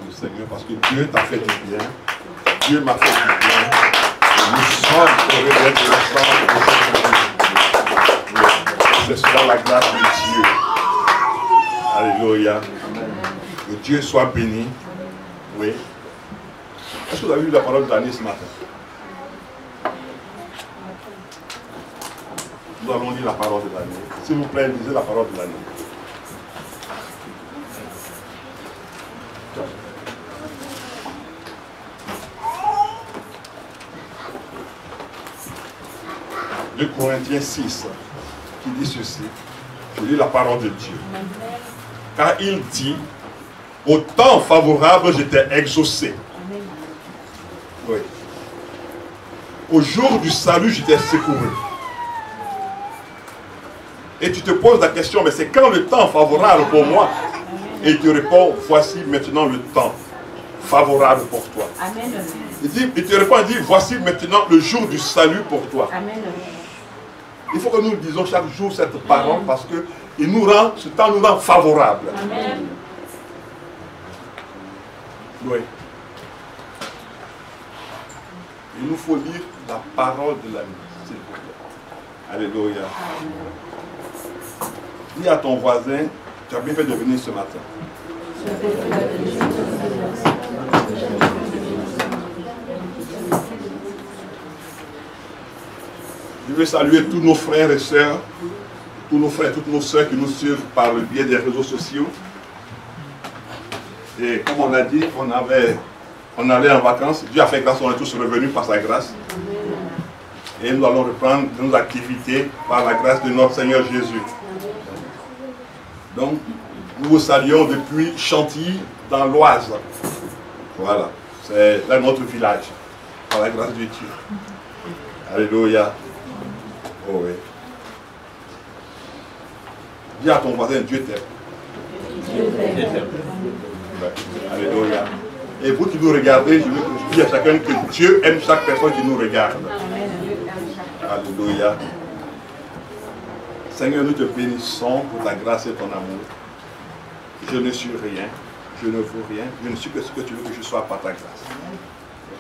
le Seigneur parce que Dieu t'a fait du bien. Dieu m'a fait du bien. Nous sommes heureux d'être ensemble. C'est cela la grâce de Dieu. Alléluia. Que Dieu soit béni. Oui. Est-ce que vous avez lu la parole de l'année ce matin? Nous allons lire la parole de l'année. S'il vous plaît, lisez la parole de l'année. De Corinthiens 6, qui dit ceci. Je lis la parole de Dieu. Car il dit, au temps favorable, j'étais exaucé. Oui. Au jour du salut, j'étais secouru. Et tu te poses la question, mais c'est quand le temps favorable pour moi? Et il te répond, voici maintenant le temps favorable pour toi. Amen. Il te répond, il dit, voici maintenant le jour du salut pour toi. Amen. Il faut que nous disions chaque jour cette parole parce que ce temps nous rend favorable. Amen. Oui. Il nous faut lire la parole de l'année, s'il vous plaît. Alléluia. Dis à ton voisin, tu as bien fait de venir ce matin. Je veux saluer tous nos frères et sœurs, tous nos frères et toutes nos sœurs qui nous suivent par le biais des réseaux sociaux. Et comme on l'a dit, on allait en vacances. Dieu a fait grâce, on est tous revenus par sa grâce. Et nous allons reprendre nos activités par la grâce de notre Seigneur Jésus. Donc, nous vous saluons depuis Chantilly, dans l'Oise. Voilà, c'est là notre village, par la grâce de Dieu. Alléluia. Oh oui. Dis à ton voisin, Dieu t'aime. Alléluia. Et vous qui nous regardez, je dis à chacun que Dieu aime chaque personne qui nous regarde. Alléluia. Seigneur, nous te bénissons pour ta grâce et ton amour. Je ne suis rien, je ne vaux rien, je ne suis que ce que tu veux que je sois par ta grâce.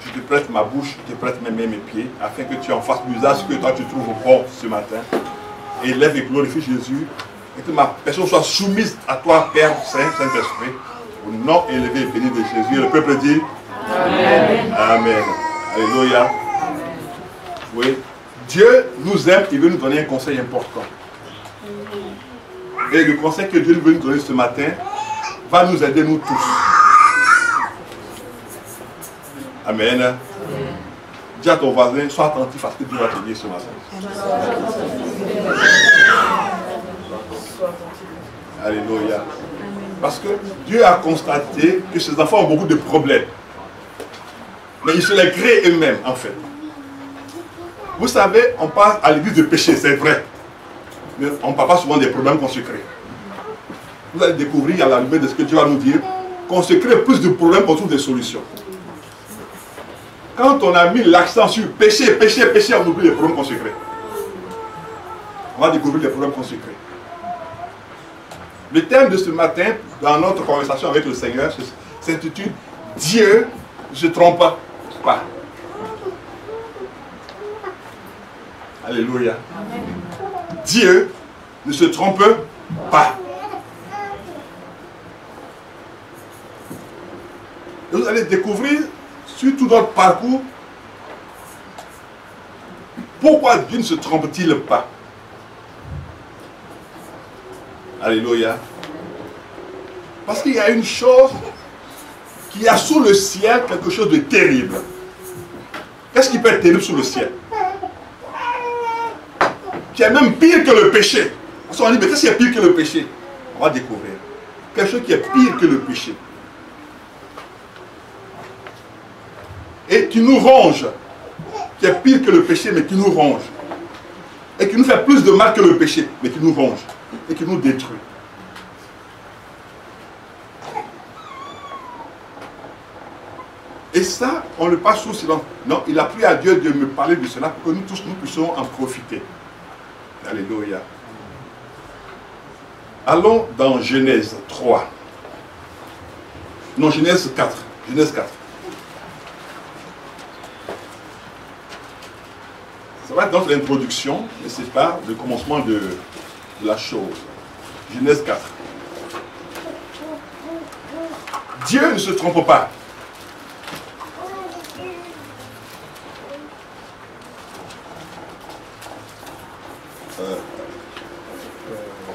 Je te prête ma bouche, je te prête mes mains, mes pieds, afin que tu en fasses l'usage que toi tu trouves bon ce matin. Élève et glorifie Jésus, et que ma personne soit soumise à toi, Père Saint, Saint-Esprit, au nom élevé et béni de Jésus. Et le peuple dit Amen. Amen. Alléluia. Oui. Dieu nous aime, il veut nous donner un conseil important. Et le conseil que Dieu veut nous donner ce matin va nous aider nous tous. Amen. Dis à ton voisin, sois attentif à ce que Dieu va te dire ce matin. Alléluia. Parce que Dieu a constaté que ses enfants ont beaucoup de problèmes. Mais ils se les créent eux-mêmes, en fait. Vous savez, on parle à l'église de péché, c'est vrai. Mais on ne parle pas souvent des problèmes qu'on se crée. Vous allez découvrir à la lumière de ce que Dieu va nous dire qu'on se crée plus de problèmes qu'on trouve des solutions. Quand on a mis l'accent sur péché, péché, péché, on oublie les problèmes qu'on se crée. On va découvrir les problèmes qu'on se crée. Le thème de ce matin, dans notre conversation avec le Seigneur, s'intitule « Dieu ne se trompe pas ». Alléluia. Amen. Dieu ne se trompe pas. Et vous allez découvrir sur tout notre parcours pourquoi Dieu ne se trompe-t-il pas. Alléluia. Parce qu'il y a une chose qui a sous le ciel quelque chose de terrible. Qu'est-ce qui peut être terrible sous le ciel? Qui est même pire que le péché. On dit, mais qu'est-ce qui est pire que le péché? On va découvrir. Quelque chose qui est pire que le péché. Et qui nous ronge. Qui est pire que le péché, mais qui nous ronge. Et qui nous fait plus de mal que le péché, mais qui nous ronge. Et qui nous détruit. Et ça, on le passe sous silence. Non, il a pris à Dieu de me parler de cela pour que nous tous, nous puissions en profiter. Alléluia. Allons dans Genèse 3. Non, Genèse 4. Genèse 4. Ça va être dans l'introduction, mais ce n'est pas le commencement de la chose. Genèse 4. Dieu ne se trompe pas.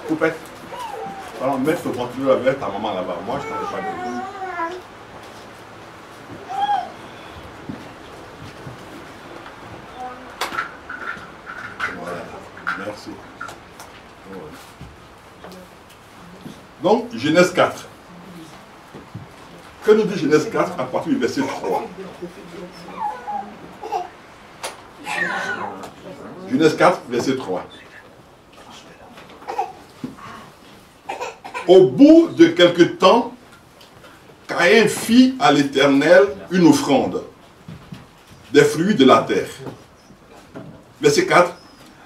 Coupette. Alors, mettre le ventilo avec ta maman là-bas. Moi, je t'en ai pas dit. Voilà. Merci. Donc, Genèse 4. Que nous dit Genèse 4 à partir du verset 3? Genèse 4, verset 3. Au bout de quelque temps, Caïn fit à l'Éternel une offrande des fruits de la terre. Verset 4.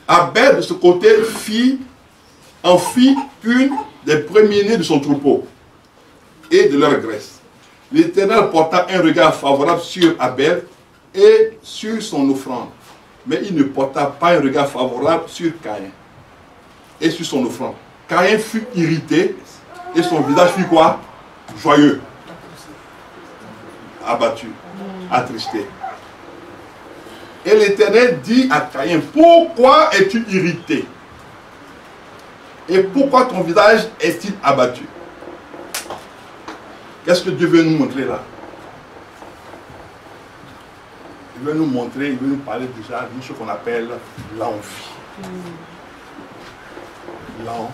Abel de ce côté en fit une des premiers-nés de son troupeau et de leur graisse. L'Éternel porta un regard favorable sur Abel et sur son offrande, mais il ne porta pas un regard favorable sur Caïn et sur son offrande. Caïn fut irrité et son visage fut quoi? Joyeux, abattu, attristé. Et l'Éternel dit à Caïn, pourquoi es-tu irrité? Et pourquoi ton visage est-il abattu? Qu'est-ce que Dieu veut nous montrer là? Il veut nous montrer, il veut nous parler déjà d'une chose qu'on appelle l'envie. L'envie.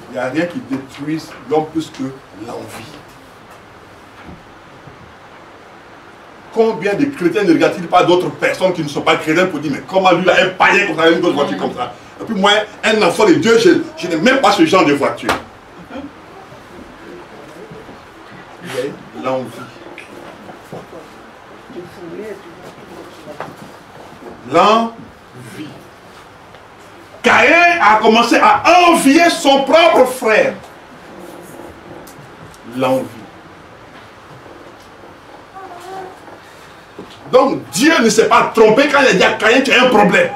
Il n'y a rien qui détruise l'homme plus que l'envie. Combien de chrétiens ne regardent-ils pas d'autres personnes qui ne sont pas chrétiens pour dire, mais comment lui a un païen comme ça, une autre voiture comme ça? Et puis moi, un enfant de Dieu, je n'ai même pas ce genre de voiture. L'envie. L'envie. Caïn a commencé à envier son propre frère. L'envie. Donc Dieu ne s'est pas trompé quand il a dit à Caïn, tu as un problème.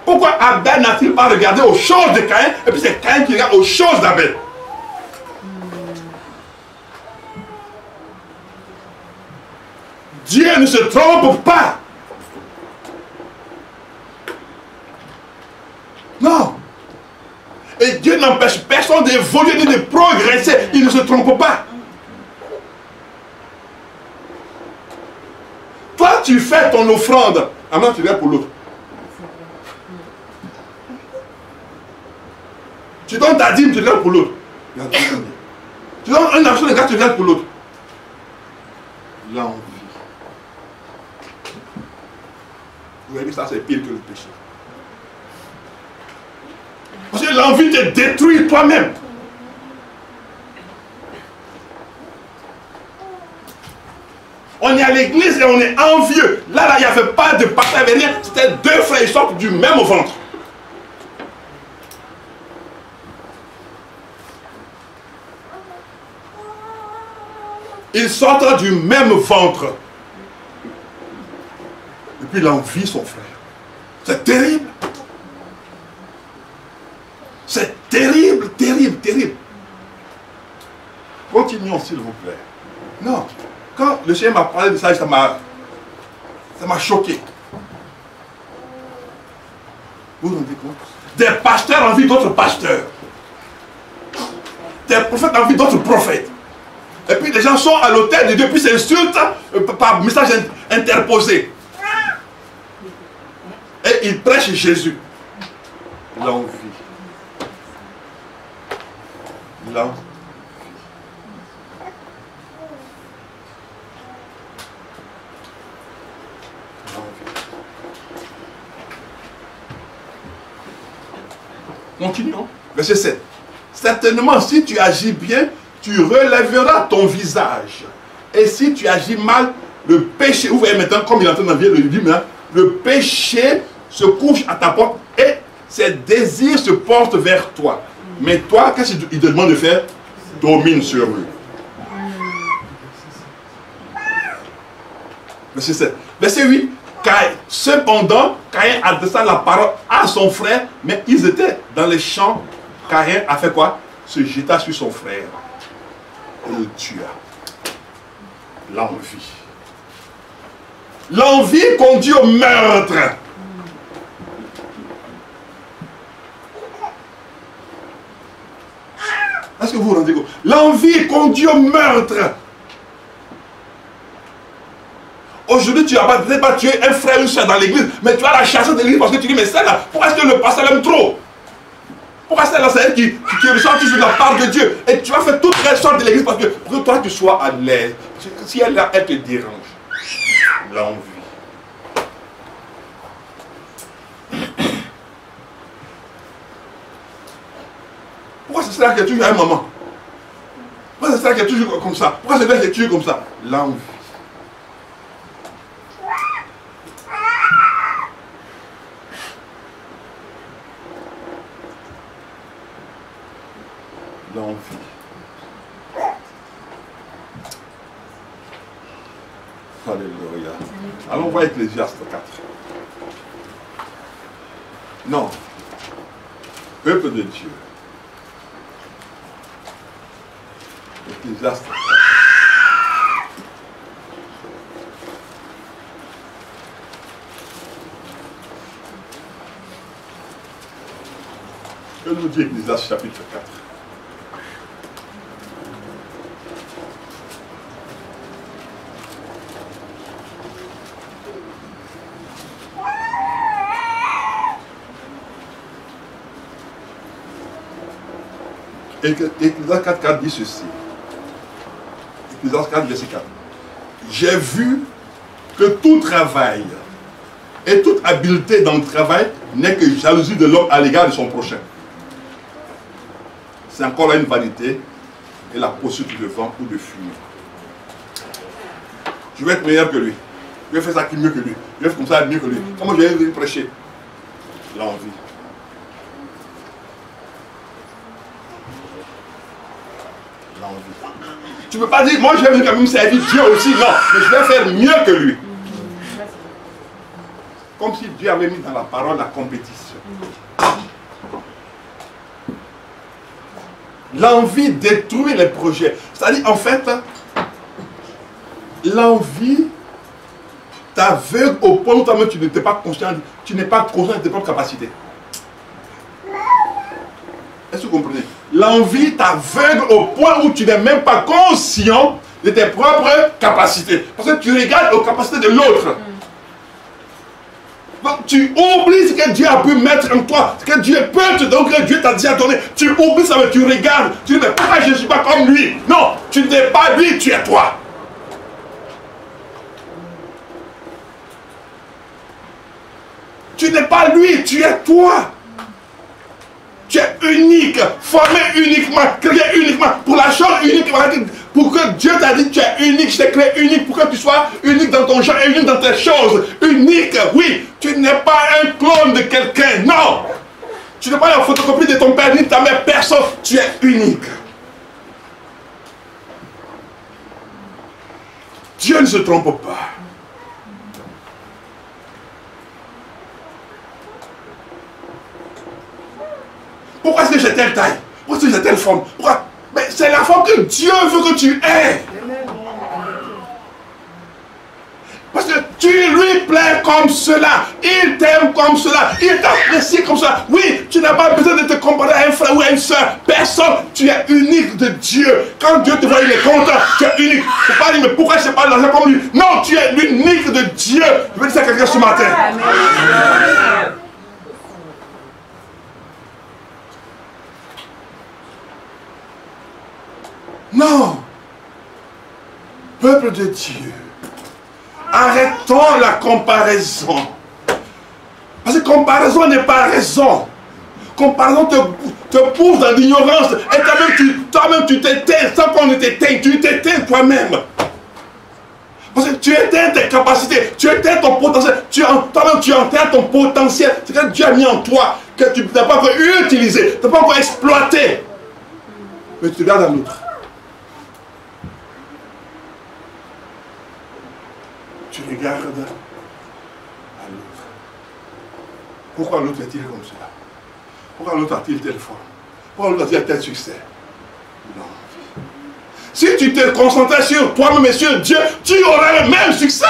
Pourquoi Abel n'a-t-il pas regardé aux choses de Caïn et puis c'est Caïn qui regarde aux choses d'Abel? Dieu ne se trompe pas. Non. Et Dieu n'empêche personne d'évoluer ni de progresser. Il ne se trompe pas. Toi, tu fais ton offrande. Maintenant, tu viens pour l'autre. Tu donnes ta dîme, tu viens pour l'autre. Tu donnes un action de grâce, tu viens pour l'autre. L'envie. Vous avez vu, ça c'est pire que le péché. Parce que l'envie te détruit toi-même. On est à l'église et on est envieux. Là, il n'y avait pas de partage, rien. C'était deux frères, ils sortent du même ventre. Ils sortent du même ventre. Et puis il envie son frère. C'est terrible. C'est terrible, terrible, terrible. Continuons s'il vous plaît. Non. Quand le Seigneur m'a parlé de ça, ça m'a choqué. Vous vous rendez compte? Des pasteurs envient d'autres pasteurs. Des prophètes envient d'autres prophètes. Et puis les gens sont à l'autel de Dieu, puis s'insultent par message interposé. Et ils prêchent Jésus. L'envie. L'envie. Continuons. Verset 7. Certainement, si tu agis bien, tu relèveras ton visage. Et si tu agis mal, le péché, vous voyez maintenant, comme il est en train d'envier le dit maintenant, le péché se couche à ta porte et ses désirs se portent vers toi. Mais toi, qu'est-ce qu'il te demande de faire? domine sur eux. Verset 7. Verset 8. Cependant, Caïn adressa la parole à son frère, mais ils étaient dans les champs. Caïn a fait quoi? Se jeta sur son frère et le tua. L'envie. L'envie conduit au meurtre. Est-ce que vous vous rendez compte? L'envie conduit au meurtre. Aujourd'hui, tu n'as peut-être pas tué un frère ou une soeur dans l'église, mais tu as la chasser de l'église parce que tu dis, mais celle-là, pourquoi est-ce que le pasteur l'aime trop? Pourquoi celle-là, c'est elle qui ressort toujours de la part de Dieu? Et tu vas faire toute la sorte de l'église parce que pour que toi, tu sois à l'aise. Si elle là, elle te dérange. L'envie. Pourquoi c'est cela qui est toujours un moment? Pourquoi c'est cela qui est toujours comme ça? Pourquoi c'est cela qui est toujours comme ça? L'envie. L'envie. Alléluia. Allons voir Ecclésiaste 4. Non. Peuple de Dieu. Ecclésiaste 4. Que nous dit Ecclésiaste chapitre 4? Ecclésiaste 4, 4 dit ceci. Ecclésiaste 4, verset 4. J'ai vu que tout travail et toute habileté dans le travail n'est que jalousie de l'homme à l'égard de son prochain. C'est encore là une vanité et la poursuite de vent ou de fumée. Je vais être meilleur que lui. Je vais faire ça mieux que lui. Je vais faire comme ça mieux que lui. Comment je vais venir prêcher? L'envie. Tu ne peux pas dire, moi je vais venir quand même servir Dieu aussi. Non, mais je vais faire mieux que lui. Comme si Dieu avait mis dans la parole la compétition. L'envie détruit les projets. C'est-à-dire, en fait, l'envie t'aveugle au point où toi-même tu n'es pas conscient, tu n'es pas conscient de tes propres capacités. Est-ce que vous comprenez? L'envie t'aveugle au point où tu n'es même pas conscient de tes propres capacités. Parce que tu regardes aux capacités de l'autre. Donc tu oublies ce que Dieu a pu mettre en toi, ce que Dieu peut te donner, ce que Dieu t'a déjà donné. Tu oublies ça, mais tu regardes. Tu dis, mais pourquoi je ne suis pas comme lui? Non, tu n'es pas lui, tu es toi. Tu n'es pas lui, tu es toi. Tu es unique, formé uniquement, créé uniquement, pour la chose unique, pour que Dieu t'a dit tu es unique, je t'ai créé unique, pour que tu sois unique dans ton genre et unique dans tes choses. Unique, oui, tu n'es pas un clone de quelqu'un, non. Tu n'es pas la photocopie de ton père ni de ta mère, personne, tu es unique. Dieu ne se trompe pas. Pourquoi est-ce que j'ai telle taille? Pourquoi est-ce que j'ai telle forme? Pourquoi? Mais c'est la forme que Dieu veut que tu aies. Parce que tu lui plais comme cela. Il t'aime comme cela. Il t'apprécie comme cela. Oui, tu n'as pas besoin de te comparer à un frère ou à une soeur. Personne. Tu es unique de Dieu. Quand Dieu te voit, il est content. Tu es unique. Tu ne peux pas dire, mais pourquoi je n'ai pas l'argent comme lui? Non, tu es l'unique de Dieu. Je veux dire ça à quelqu'un ce matin. Amen. Non. Peuple de Dieu, arrêtons la comparaison. Parce que comparaison n'est pas raison. Comparaison te pousse dans l'ignorance. Et toi-même tu t'éteins sans qu'on ne t'éteigne. Tu t'éteins toi-même. Parce que tu éteins tes capacités. Tu éteins ton potentiel. Toi-même tu enterres ton potentiel. C'est que Dieu a mis en toi. Que tu n'as pas encore utilisé. Tu n'as pas encore exploité. Mais tu regardes un autre. regarde à l'autre. Pourquoi l'autre est-il comme cela? Pourquoi l'autre a-t-il telle forme? Pourquoi l'autre a-t-il tel succès? Non. Si tu te concentrais sur toi-même et sur Dieu, tu aurais le même succès.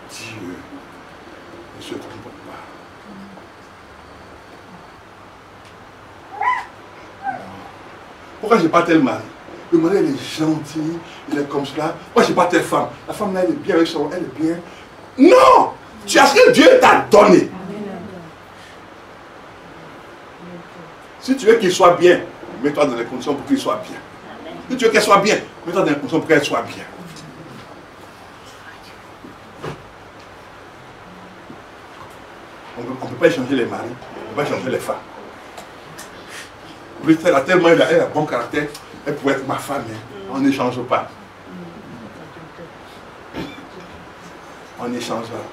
Dieu ne se trompe pas. Non. Pourquoi je n'ai pas tel mari? Le mari, il est gentil, il est comme cela. Moi, je n'ai pas telle femme. La femme, là, elle est bien avec son... Elle est bien. Non! Tu as ce que Dieu t'a donné. Si tu veux qu'il soit bien, mets-toi dans les conditions pour qu'il soit bien. Si tu veux qu'elle soit bien, mets-toi dans les conditions pour qu'elle soit bien. On ne peut pas échanger les maris, on ne peut pas échanger les femmes. Elle a tellement elle a un bon caractère, elle pourrait être ma femme, hein. On n'échange pas. On n'échange pas.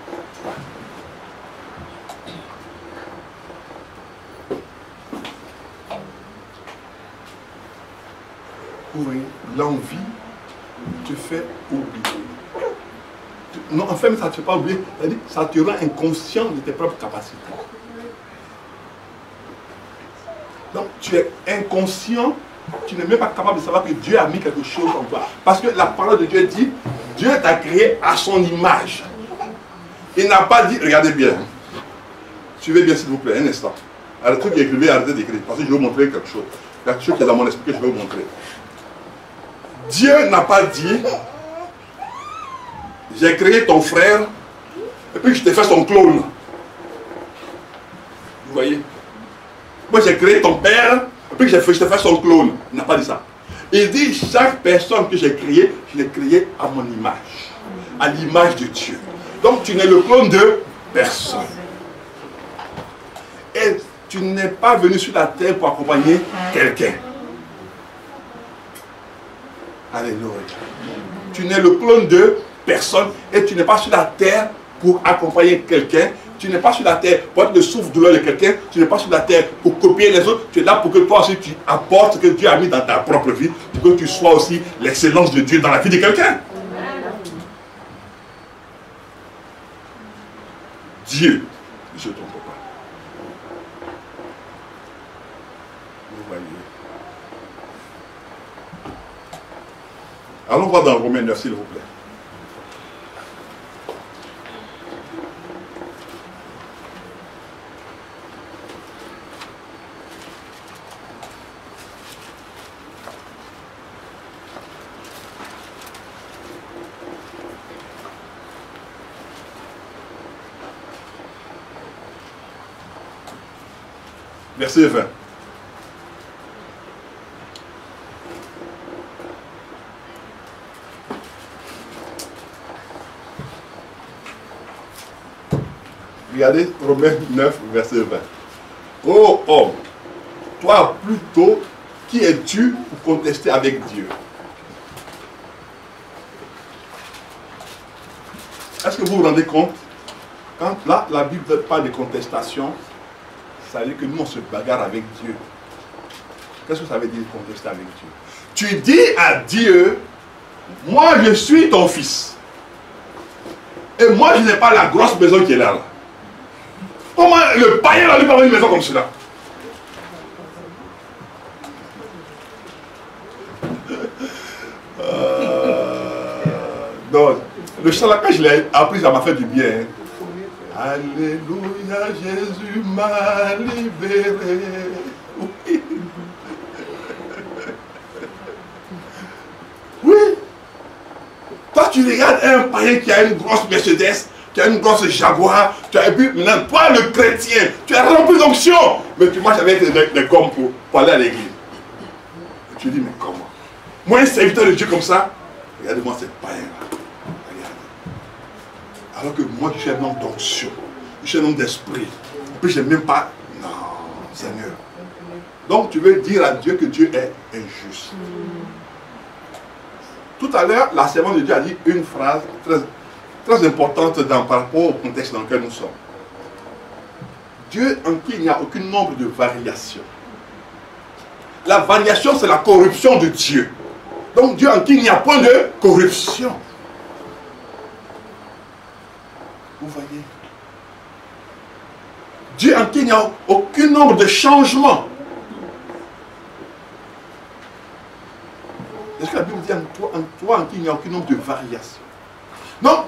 Oui, l'envie te fait oublier. Non, en fait, ça ne te fait pas oublier, ça te rend inconscient de tes propres capacités. Donc, tu es inconscient, tu n'es même pas capable de savoir que Dieu a mis quelque chose en toi. Parce que la parole de Dieu dit, Dieu t'a créé à son image. Il n'a pas dit, regardez bien, suivez bien s'il vous plaît, un instant. Arrêtez d'écrire, arrêtez d'écrire, parce que je vais vous montrer quelque chose. Il y a quelque chose qui est dans mon esprit que je vais vous montrer. Dieu n'a pas dit, j'ai créé ton frère, et puis je t'ai fait son clone. Vous voyez? Moi j'ai créé ton père, et puis je t'ai fait son clone. Il n'a pas dit ça. Il dit, chaque personne que j'ai créée, je l'ai créée à mon image, à l'image de Dieu. Donc tu n'es le clone de personne. Et tu n'es pas venu sur la terre pour accompagner quelqu'un. Alléluia. Tu n'es le clone de personne et tu n'es pas sur la terre pour accompagner quelqu'un. Tu n'es pas sur la terre pour être le souffle-douleur de quelqu'un. Tu n'es pas sur la terre pour copier les autres. Tu es là pour que toi aussi tu apportes ce que Dieu a mis dans ta propre vie, pour que tu sois aussi l'excellence de Dieu dans la vie de quelqu'un. Dieu ne se trompe pas. Vous voyez. Allons voir dans Romains 9, s'il vous plaît. Verset 20. Regardez Romains 9, verset 20. Ô homme, toi plutôt, qui es-tu pour contester avec Dieu? Est-ce que vous vous rendez compte? Quand là, la Bible parle de contestation, ça veut dire que nous, on se bagarre avec Dieu. Qu'est-ce que ça veut dire contester avec Dieu? Tu dis à Dieu, moi je suis ton fils. Et moi je n'ai pas la grosse maison qui est là. Comment le païen a lui pas une maison comme cela? Donc, le chant là, quand je l'ai appris, ça m'a fait du bien. Hein. Alléluia, Jésus m'a libéré. Oui. Oui. Toi, tu regardes un païen qui a une grosse Mercedes, qui a une grosse Jaguar, et puis maintenant, toi, le chrétien, tu es rempli d'onction, mais tu marches avec des gommes pour aller à l'église. Et tu dis, mais comment? Moi, un serviteur de Dieu comme ça, regardez-moi cette païen-là. Alors que moi, je suis un homme d'onction, je suis un homme d'esprit. Et puis, je n'ai même pas... Non, Seigneur. Donc, tu veux dire à Dieu que Dieu est injuste. Tout à l'heure, la servante de Dieu a dit une phrase très, très importante par rapport au contexte dans lequel nous sommes. Dieu en qui il n'y a aucun nombre de variations. La variation, c'est la corruption de Dieu. Donc Dieu en qui il n'y a point de corruption. Vous voyez? Dieu en qui il n'y a aucun nombre de changements. Est-ce que la Bible dit en toi en qui il n'y a aucun nombre de variations? Non,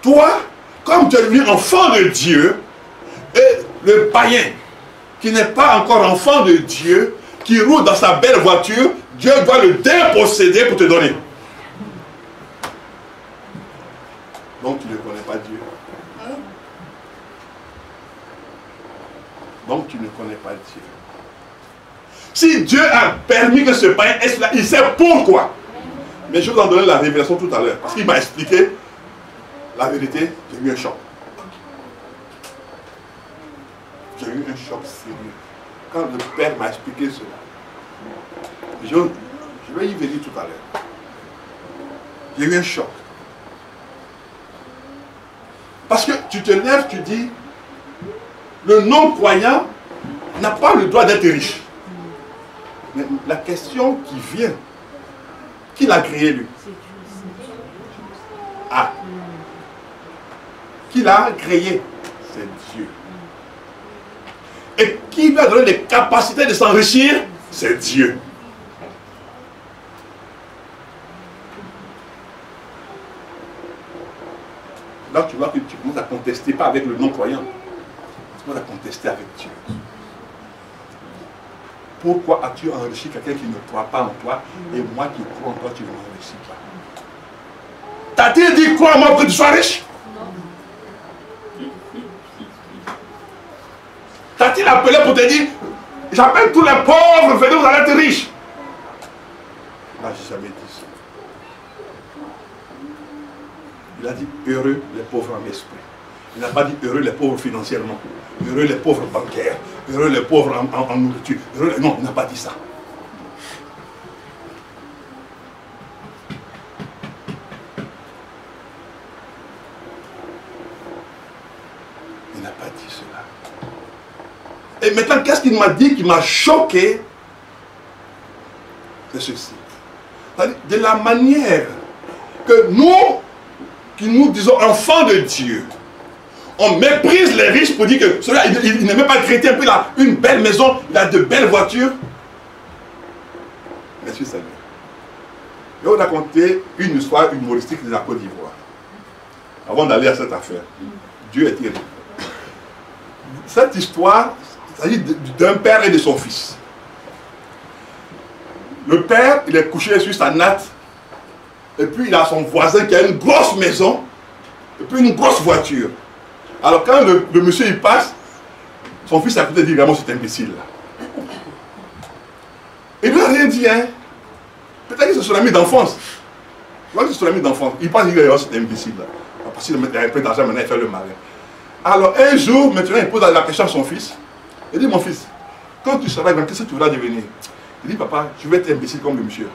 toi, comme tu es devenu enfant de Dieu, et le païen qui n'est pas encore enfant de Dieu, qui roule dans sa belle voiture, Dieu doit le déposséder pour te donner. Donc tu ne connais pas Dieu. Donc tu ne connais pas Dieu. Si Dieu a permis que ce païen ait cela, il sait pourquoi. Mais je vous en donner la révélation tout à l'heure. Parce qu'il m'a expliqué la vérité, j'ai eu un choc. J'ai eu un choc sérieux. Quand le Père m'a expliqué cela, je vais y venir tout à l'heure. J'ai eu un choc. Parce que tu te lèves, tu dis, le non-croyant n'a pas le droit d'être riche. Mais la question qui vient, qui l'a créé lui? Ah. Qui l'a créé? C'est Dieu. Et qui lui a donné les capacités de s'enrichir? C'est Dieu. Là, tu vois que tu commences à contester, pas avec le non-croyant. Tu commences à contester avec Dieu. Pourquoi as-tu enrichi quelqu'un qui ne croit pas en toi et moi qui crois en toi, tu ne m'enrichis pas? T'as-t-il dit crois en moi pour que tu sois riche? T'a-t-il appelé pour te dire j'appelle tous les pauvres, venez, vous allez être riches? Là, j'ai jamais dit ça. Il a dit heureux les pauvres en esprit. Il n'a pas dit heureux les pauvres financièrement, heureux les pauvres bancaires, heureux les pauvres en nourriture. Heureux les... Non, il n'a pas dit ça. Il n'a pas dit cela. Et maintenant, qu'est-ce qu'il m'a dit qui m'a choqué? C'est ceci. De la manière que nous, qui nous disons enfants de Dieu, on méprise les riches pour dire que celui-là, il n'est même pas chrétien, puis il a une belle maison, il a de belles voitures. Merci Seigneur. Je vais vous raconter une histoire humoristique de la Côte d'Ivoire. Avant d'aller à cette affaire. Dieu est terrible. Cette histoire, il s'agit d'un père et de son fils. Le père, il est couché sur sa natte, et puis il a son voisin qui a une grosse maison, et puis une grosse voiture. Alors quand le monsieur il passe, son fils à côté dit vraiment cet imbécile-là. Il ne lui a rien dit, hein. Peut-être que c'est son ami d'enfance. Tu vois que c'est son ami d'enfance. Il pense qu'il est cet imbécile-là. Parce qu'il a un peu d'argent, maintenant il fait le malin. Alors un jour, maintenant il pose la question à son fils. Il dit, mon fils, quand tu seras grand, qu'est-ce que tu voudras devenir? Il dit, papa, je vais être imbécile comme le monsieur.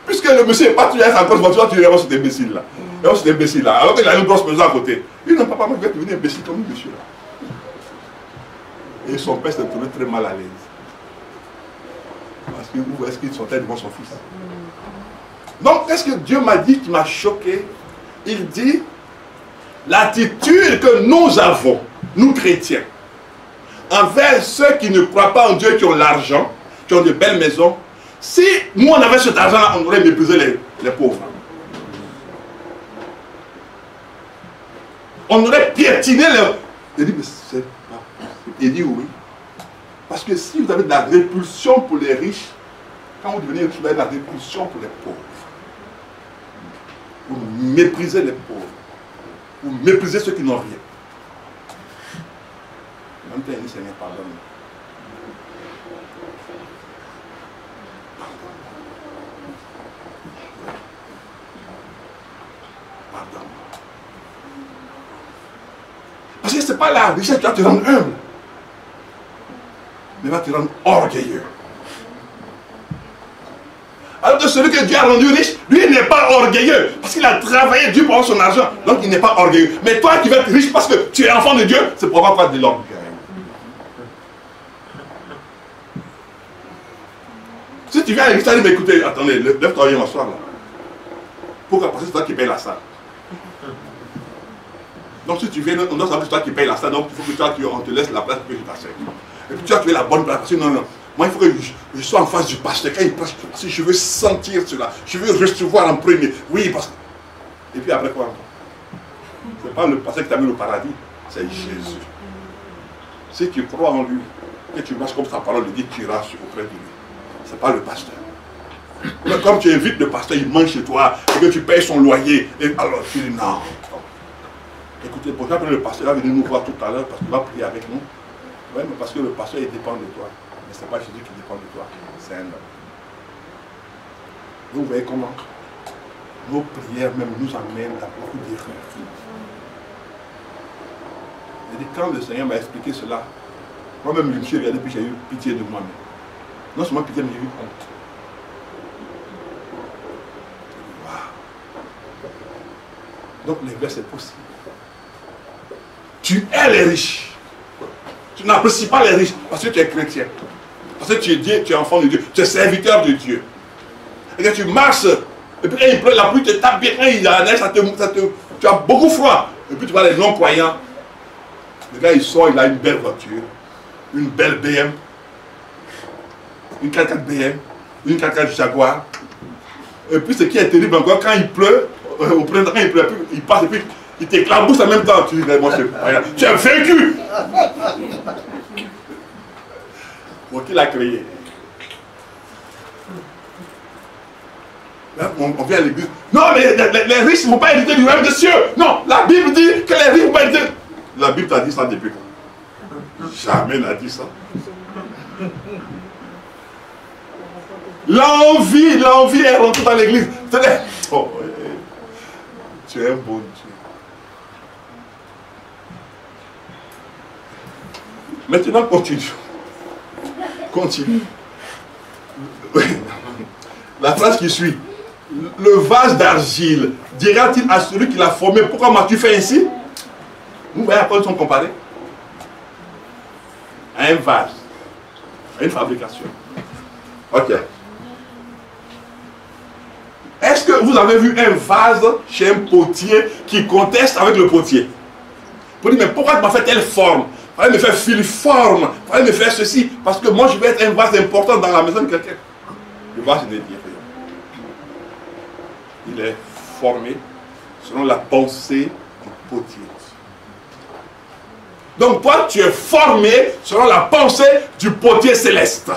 Puisque le monsieur n'est pas tué à sa grosse voiture, tu verras cet imbécile-là. Cet imbécile-là. Alors qu'il a une grosse maison à côté. Il dit, non, papa, moi je vais devenir imbécile comme le monsieur-là. Et son père s'est trouvé très mal à l'aise. Parce que où est-ce qu'il sortait devant son fils? Donc, qu'est-ce que Dieu m'a dit qui m'a choqué? Il dit, l'attitude que nous avons, nous chrétiens, envers ceux qui ne croient pas en Dieu, qui ont l'argent, qui ont de belles maisons, si nous on avait cet argent-là, on aurait méprisé les pauvres. On aurait piétiné les... Il dit, mais c'est pas possible. Il dit oui. Parce que si vous avez de la répulsion pour les riches, quand vous devenez riche, vous avez de la répulsion pour les pauvres. Vous méprisez les pauvres. Vous méprisez ceux qui n'ont rien. Même temps, il Seigneur, pardonne. Pardonne. Parce que ce n'est pas la richesse qui va te rendre humble, mais va te rendre orgueilleux. Alors Parce que celui que Dieu a rendu riche, lui, il n'est pas orgueilleux. Parce qu'il a travaillé Dieu pour son argent. Donc, il n'est pas orgueilleux. Mais toi qui veux être riche parce que tu es enfant de Dieu, c'est pour avoir de l'orgueil. Si tu viens à l'église, tu vas dire, mais écoutez, attendez, lève-toi, viens m'asseoir là. Pourquoi? Parce que c'est toi qui payes la salle. Donc si tu viens, on doit savoir que c'est toi qui payes la salle, donc il faut que toi, on te laisse la place pour que je t'asseye. Et puis toi, tu es la bonne place. Parce que non, non. Moi, il faut que je sois en face du pasteur. Quand il prêche, parce que je veux sentir cela. Je veux recevoir en premier. Oui, parce que... Et puis après quoi? Ce n'est pas le pasteur qui t'a mis au paradis, c'est Jésus. Si tu crois en lui, que tu marches comme sa parole le dit, tu iras auprès de lui. Ce n'est pas le pasteur. Mais comme tu invites le pasteur, il mange chez toi, et que tu payes son loyer, et alors tu dis non. Écoutez, pour exemple, le pasteur va venir nous voir tout à l'heure parce qu'il va prier avec nous. Oui, mais parce que le pasteur, il dépend de toi. Mais ce n'est pas Jésus qui dépend de toi, c'est un homme. Vous voyez comment nos prières même nous amènent à beaucoup d'erreurs. Et quand le Seigneur m'a expliqué cela, moi-même, je me suis regardé, puis j'ai eu pitié de moi-même. Non seulement pitié, mais j'ai eu honte. Donc les versets possibles. Tu es les riches. Tu n'apprécies pas les riches parce que tu es chrétien. Parce que tu es Dieu, tu es enfant de Dieu, tu es serviteur de Dieu. Et que tu marches, et puis quand il pleut, la pluie te tape bien, quand il y a la neige, tu as beaucoup froid. Et puis tu vois les non-croyants. Le gars il sort, il a une belle voiture, une belle BM, une 4x4 BM, une 4x4 Jaguar. Et puis ce qui est terrible encore, quand il pleut, au printemps, quand il pleut, il passe et puis il t'éclabousse en même temps. Tu dis, moi, tu es vaincu. Pour qui l'a créé? Là, on vient à l'église. Non, mais les riches ne vont pas hériter du royaume des cieux. Non, la Bible dit que les riches ne vont pas hériter. La Bible t'a dit ça depuis quand? Jamais n'a dit ça. L'envie est rentrée dans l'église. Oh, tu es un bon Dieu. Maintenant, continue. Continue. La phrase qui suit. Le vase d'argile dira-t-il à celui qui l'a formé, pourquoi m'as-tu fait ainsi? Vous voyez à quoi ils sont comparés? À un vase. À une fabrication. Ok. Est-ce que vous avez vu un vase chez un potier qui conteste avec le potier? Pour dire, mais pourquoi tu m'as fait telle forme? Il fallait me faire filiforme, il fallait me faire ceci, parce que moi je vais être un vase important dans la maison de quelqu'un. Le vase ne dit rien. Il est formé selon la pensée du potier. Donc toi tu es formé selon la pensée du potier céleste.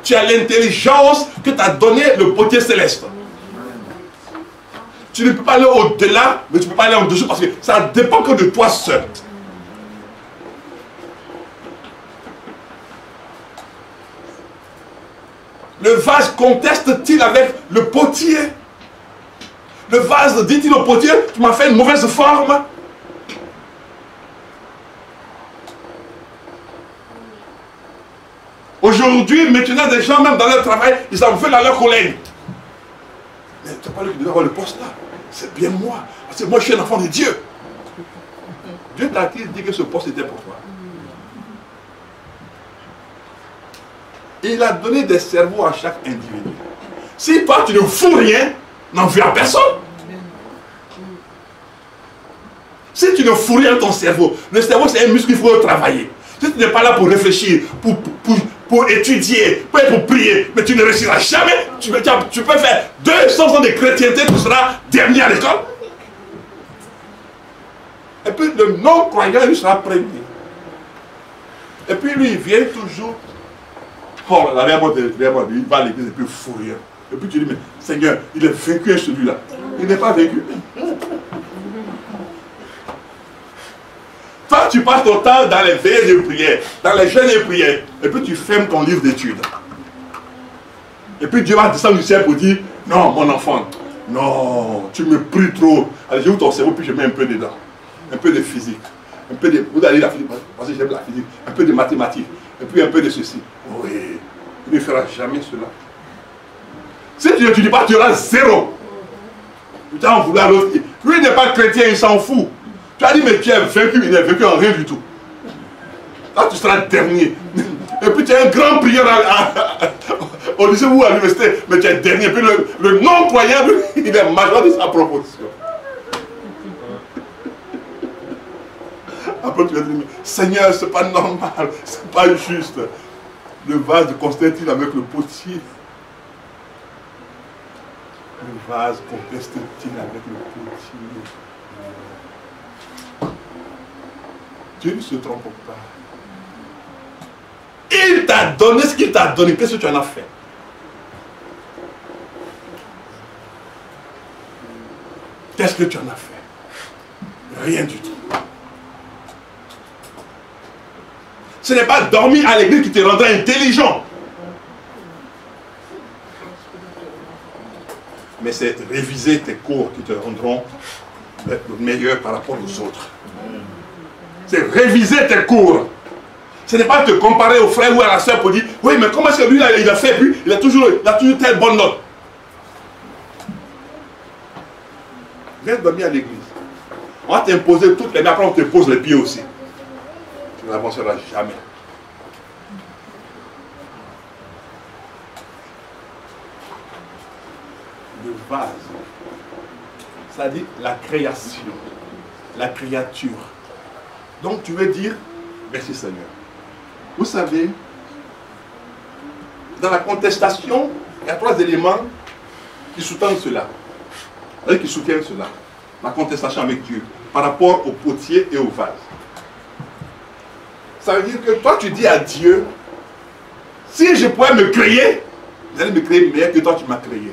Tu as l'intelligence que t'a donné le potier céleste. Tu ne peux pas aller au-delà, mais tu ne peux pas aller en dessous parce que ça ne dépend que de toi seul. Le vase conteste-t-il avec le potier? Le vase dit-il au potier, tu m'as fait une mauvaise forme? Aujourd'hui, maintenant, des gens, même dans leur travail, ils en veulent à leurs collègues. Mais tu n'as pas lui qui devait avoir le poste là. C'est bien moi. Parce que moi, je suis un enfant de Dieu. Dieu t'a-t-il dit que ce poste était pour toi? Il a donné des cerveaux à chaque individu. Si toi, tu ne fous rien, n'en veux à personne. Si tu ne fous rien dans ton cerveau, le cerveau, c'est un muscle qu'il faut travailler. Si tu n'es pas là pour réfléchir, pour étudier, pour prier, mais tu ne réussiras jamais. Tu peux faire 200 ans de chrétienté, tu seras dernier à l'école. Et puis le non-croyant, lui sera premier. Et puis lui, il vient toujours. Oh, la réellement, il va à l'église et puis fou rien. Et puis tu dis, mais Seigneur, il est vaincu celui-là. Il n'est pas vaincu. Toi, tu passes ton temps dans les veillées de prière, dans les jeûnes de prière, et puis tu fermes ton livre d'études. Et puis Dieu va descendre du ciel pour dire, non, mon enfant, non, tu me pries trop. Allez, j'ouvre ton cerveau, puis je mets un peu dedans. Un peu de physique. Un peu de, vous allez la physique, parce que j'aime la physique. Un peu de mathématiques. Et puis un peu de ceci. Oui, il ne fera jamais cela. Si tu n'étudies pas, tu auras 0. Tu as en voulu à l'autre. Lui, il n'est pas chrétien, il s'en fout. Tu as dit, mais tu es vaincu, il n'est vaincu en rien du tout. Là, tu seras dernier. Et puis, tu es un grand prieur au lycée ou à l'université, mais tu es dernier. Et puis, le non-croyant, il est major de sa proposition. Après, tu vas dire, Seigneur, c'est pas normal, c'est pas juste. Le vase conteste-t-il avec le potier? Le vase conteste-t-il avec le potier? Dieu ne se trompe pas. Il t'a donné ce qu'il t'a donné. Qu'est-ce que tu en as fait? Qu'est-ce que tu en as fait? Rien du tout. Ce n'est pas dormir à l'église qui te rendra intelligent. Mais c'est réviser tes cours qui te rendront le meilleur par rapport aux autres. C'est réviser tes cours. Ce n'est pas te comparer au frère ou à la soeur pour dire, oui, mais comment est-ce que lui, il a fait, puis il a toujours telle bonne note. Viens dormir à l'église. On va t'imposer toutes les mains, après on te pose les pieds aussi. Tu n'avanceras jamais. Le vase, ça dit la création, la créature. Donc tu veux dire, merci Seigneur. Vous savez, dans la contestation, il y a 3 éléments qui soutiennent cela. Qui soutiennent cela. La contestation avec Dieu, par rapport au potier et au vase. Ça veut dire que toi tu dis à Dieu, si je pouvais me créer, vous allez me créer meilleur que toi tu m'as créé.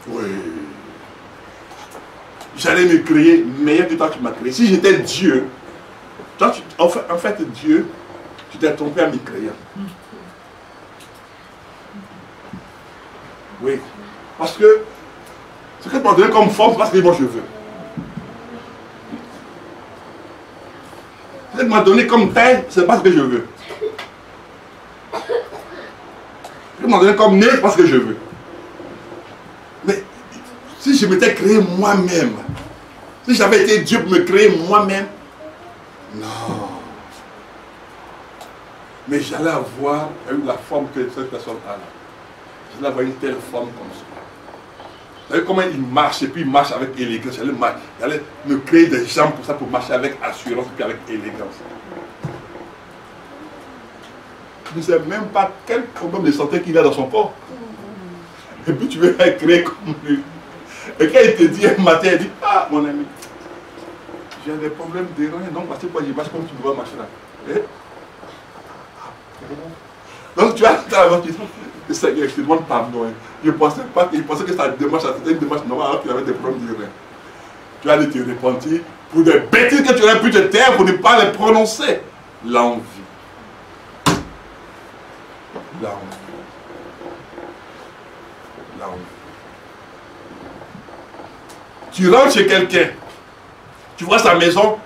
Oui. J'allais me créer meilleur que toi tu m'as créé. Si j'étais Dieu, toi, en fait Dieu, tu t'es trompé en me créant. Oui. Parce que ce que tu m'as donné comme forme, c'est parce que moi je veux. Ce que tu m'as donné comme taille, c'est parce que je veux. Ce que tu m'as donné comme nez, c'est parce que je veux. Mais si je m'étais créé moi-même, si j'avais été Dieu pour me créer moi-même, non. Mais j'allais avoir la forme que cette personne a là. J'allais avoir une telle forme comme ça. Vous savez comment il marche et puis il marche avec élégance. J'allais me créer des jambes pour ça, pour marcher avec assurance et puis avec élégance. Je ne sais même pas quel problème de santé qu'il a dans son corps. Et puis tu veux créer comme lui. Et quand il te dit un matin, il dit, ah mon ami, j'ai des problèmes de reins, donc parce que je marche comme tu dois marcher là. Et donc tu as la tu dis, Seigneur, je te demande pardon. Il pensait que sa démarche, c'était une démarche normale alors qu'il avait des problèmes de reins. Tu as dû te repentir pour des bêtises que tu aurais pu te taire pour ne pas les prononcer. L'envie. L'envie. L'envie. Tu rentres chez quelqu'un, tu vois sa maison,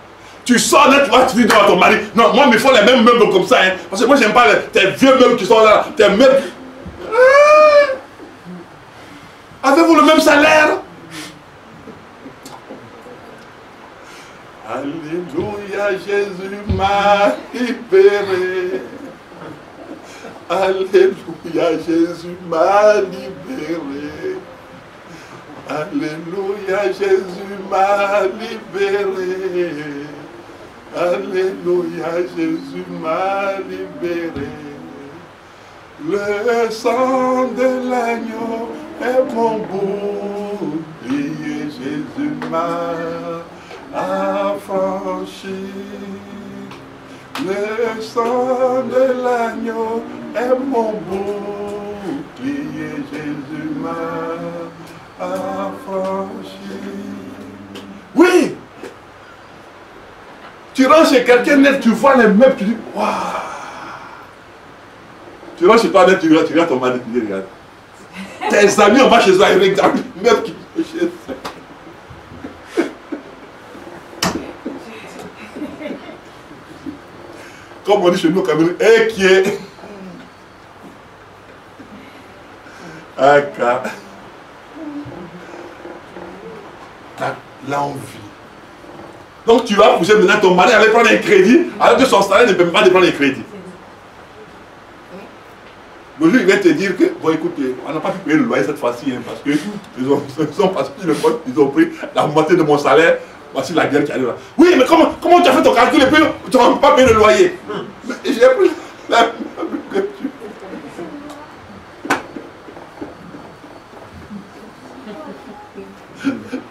tu sors là, tu vois, tu dis à ton mari, non, moi il me faut les mêmes meubles comme ça, hein, parce que moi j'aime pas tes vieux meubles qui sont là, tes meubles. Avez-vous le même salaire? Alléluia, Jésus m'a libéré. Alléluia, Jésus m'a libéré. Alléluia, Jésus m'a libéré. Alléluia, Jésus m'a libéré. Le sang de l'agneau est mon bouclier. Jésus m'a affranchi. Le sang de l'agneau est mon bouclier. Jésus m'a affranchi. Oui! Tu rentres chez quelqu'un net, tu vois les meubles, tu dis, waouh! Tu rentres chez toi net, tu regardes ton mari, tu dis, regarde. Tes amis, on va chez eux, ils regardent les meubles qui sont chez eux. Comme on dit chez nous au Cameroun, qui est. là. L'envie. Donc tu vas pousser maintenant ton mari à aller prendre un crédit, alors que son salaire ne peut pas de prendre un crédit. Le jour, il va te dire que, bon écoutez, on n'a pas pu payer le loyer cette fois-ci, hein, parce que ils ont passé le poste, ils ont pris la moitié de mon salaire, voici la guerre qui arrive là. Oui, mais comment tu as fait ton calcul et puis tu n'as pas payé le loyer? J'ai pris la même que tu.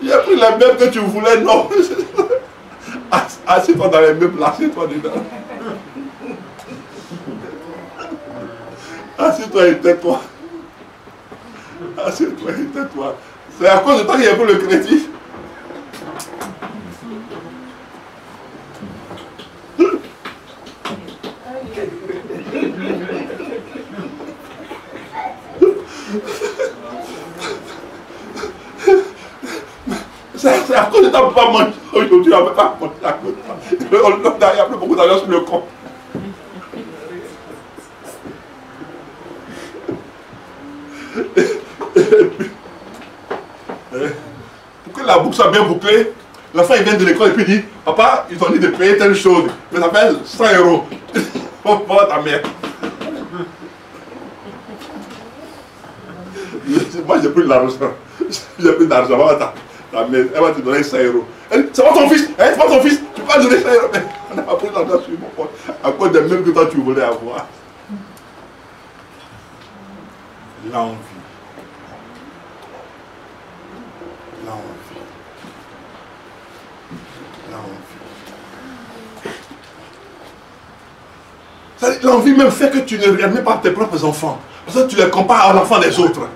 J'ai pris la même que tu voulais, non. Assieds-toi dans les meubles, assieds-toi dedans. Assieds-toi et tais-toi. Assieds-toi et tais-toi. C'est à cause de toi qu'il y a pour le crédit. C'est à cause de toi, on ne peut pas manger aujourd'hui, on ne peut pas manger à cause de toi. Il n'y a plus beaucoup d'argent sur le compte. Pour que la boucle soit bien bouclée, l'enfant il vient de l'école et puis il dit, papa, ils ont dit de payer telle chose, mais ça fait 100 €. Pour voir ta mère. Moi j'ai pris de l'argent. J'ai pris de l'argent. Ta mère, elle va te donner 100 €. C'est pas ton fils, hein, c'est pas ton fils, tu peux pas donner 100 €. Mais on n'a pas pris de l'argent sur mon compte. À cause des mêmes que toi tu voulais avoir. L'envie. L'envie même fait que tu ne regardes même pas tes propres enfants. Parce que tu les compares à l'enfant des autres.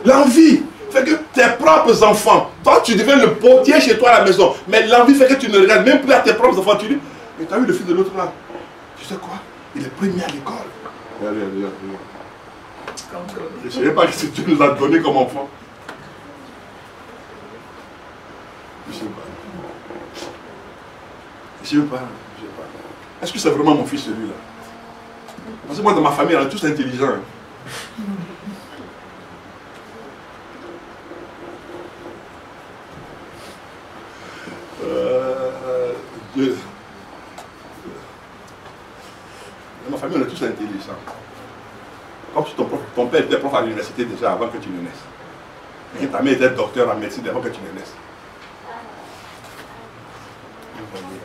L'envie fait que tes propres enfants, toi tu deviens le portier chez toi à la maison, mais l'envie fait que tu ne regardes même plus à tes propres enfants. Tu dis, mais tu as vu le fils de l'autre là? Tu sais quoi? Il est premier à l'école. Regarde. Je ne savais pas que tu nous as donné comme enfant. Je ne sais pas. Est-ce que c'est vraiment mon fils celui-là? Parce que moi dans ma famille, on est tous intelligents. Dans ma famille, on est tous intelligents. Comme si ton père était prof à l'université déjà avant que tu ne naisses. Et ta mère était docteur en médecine avant que tu ne naisses. Vous voyez,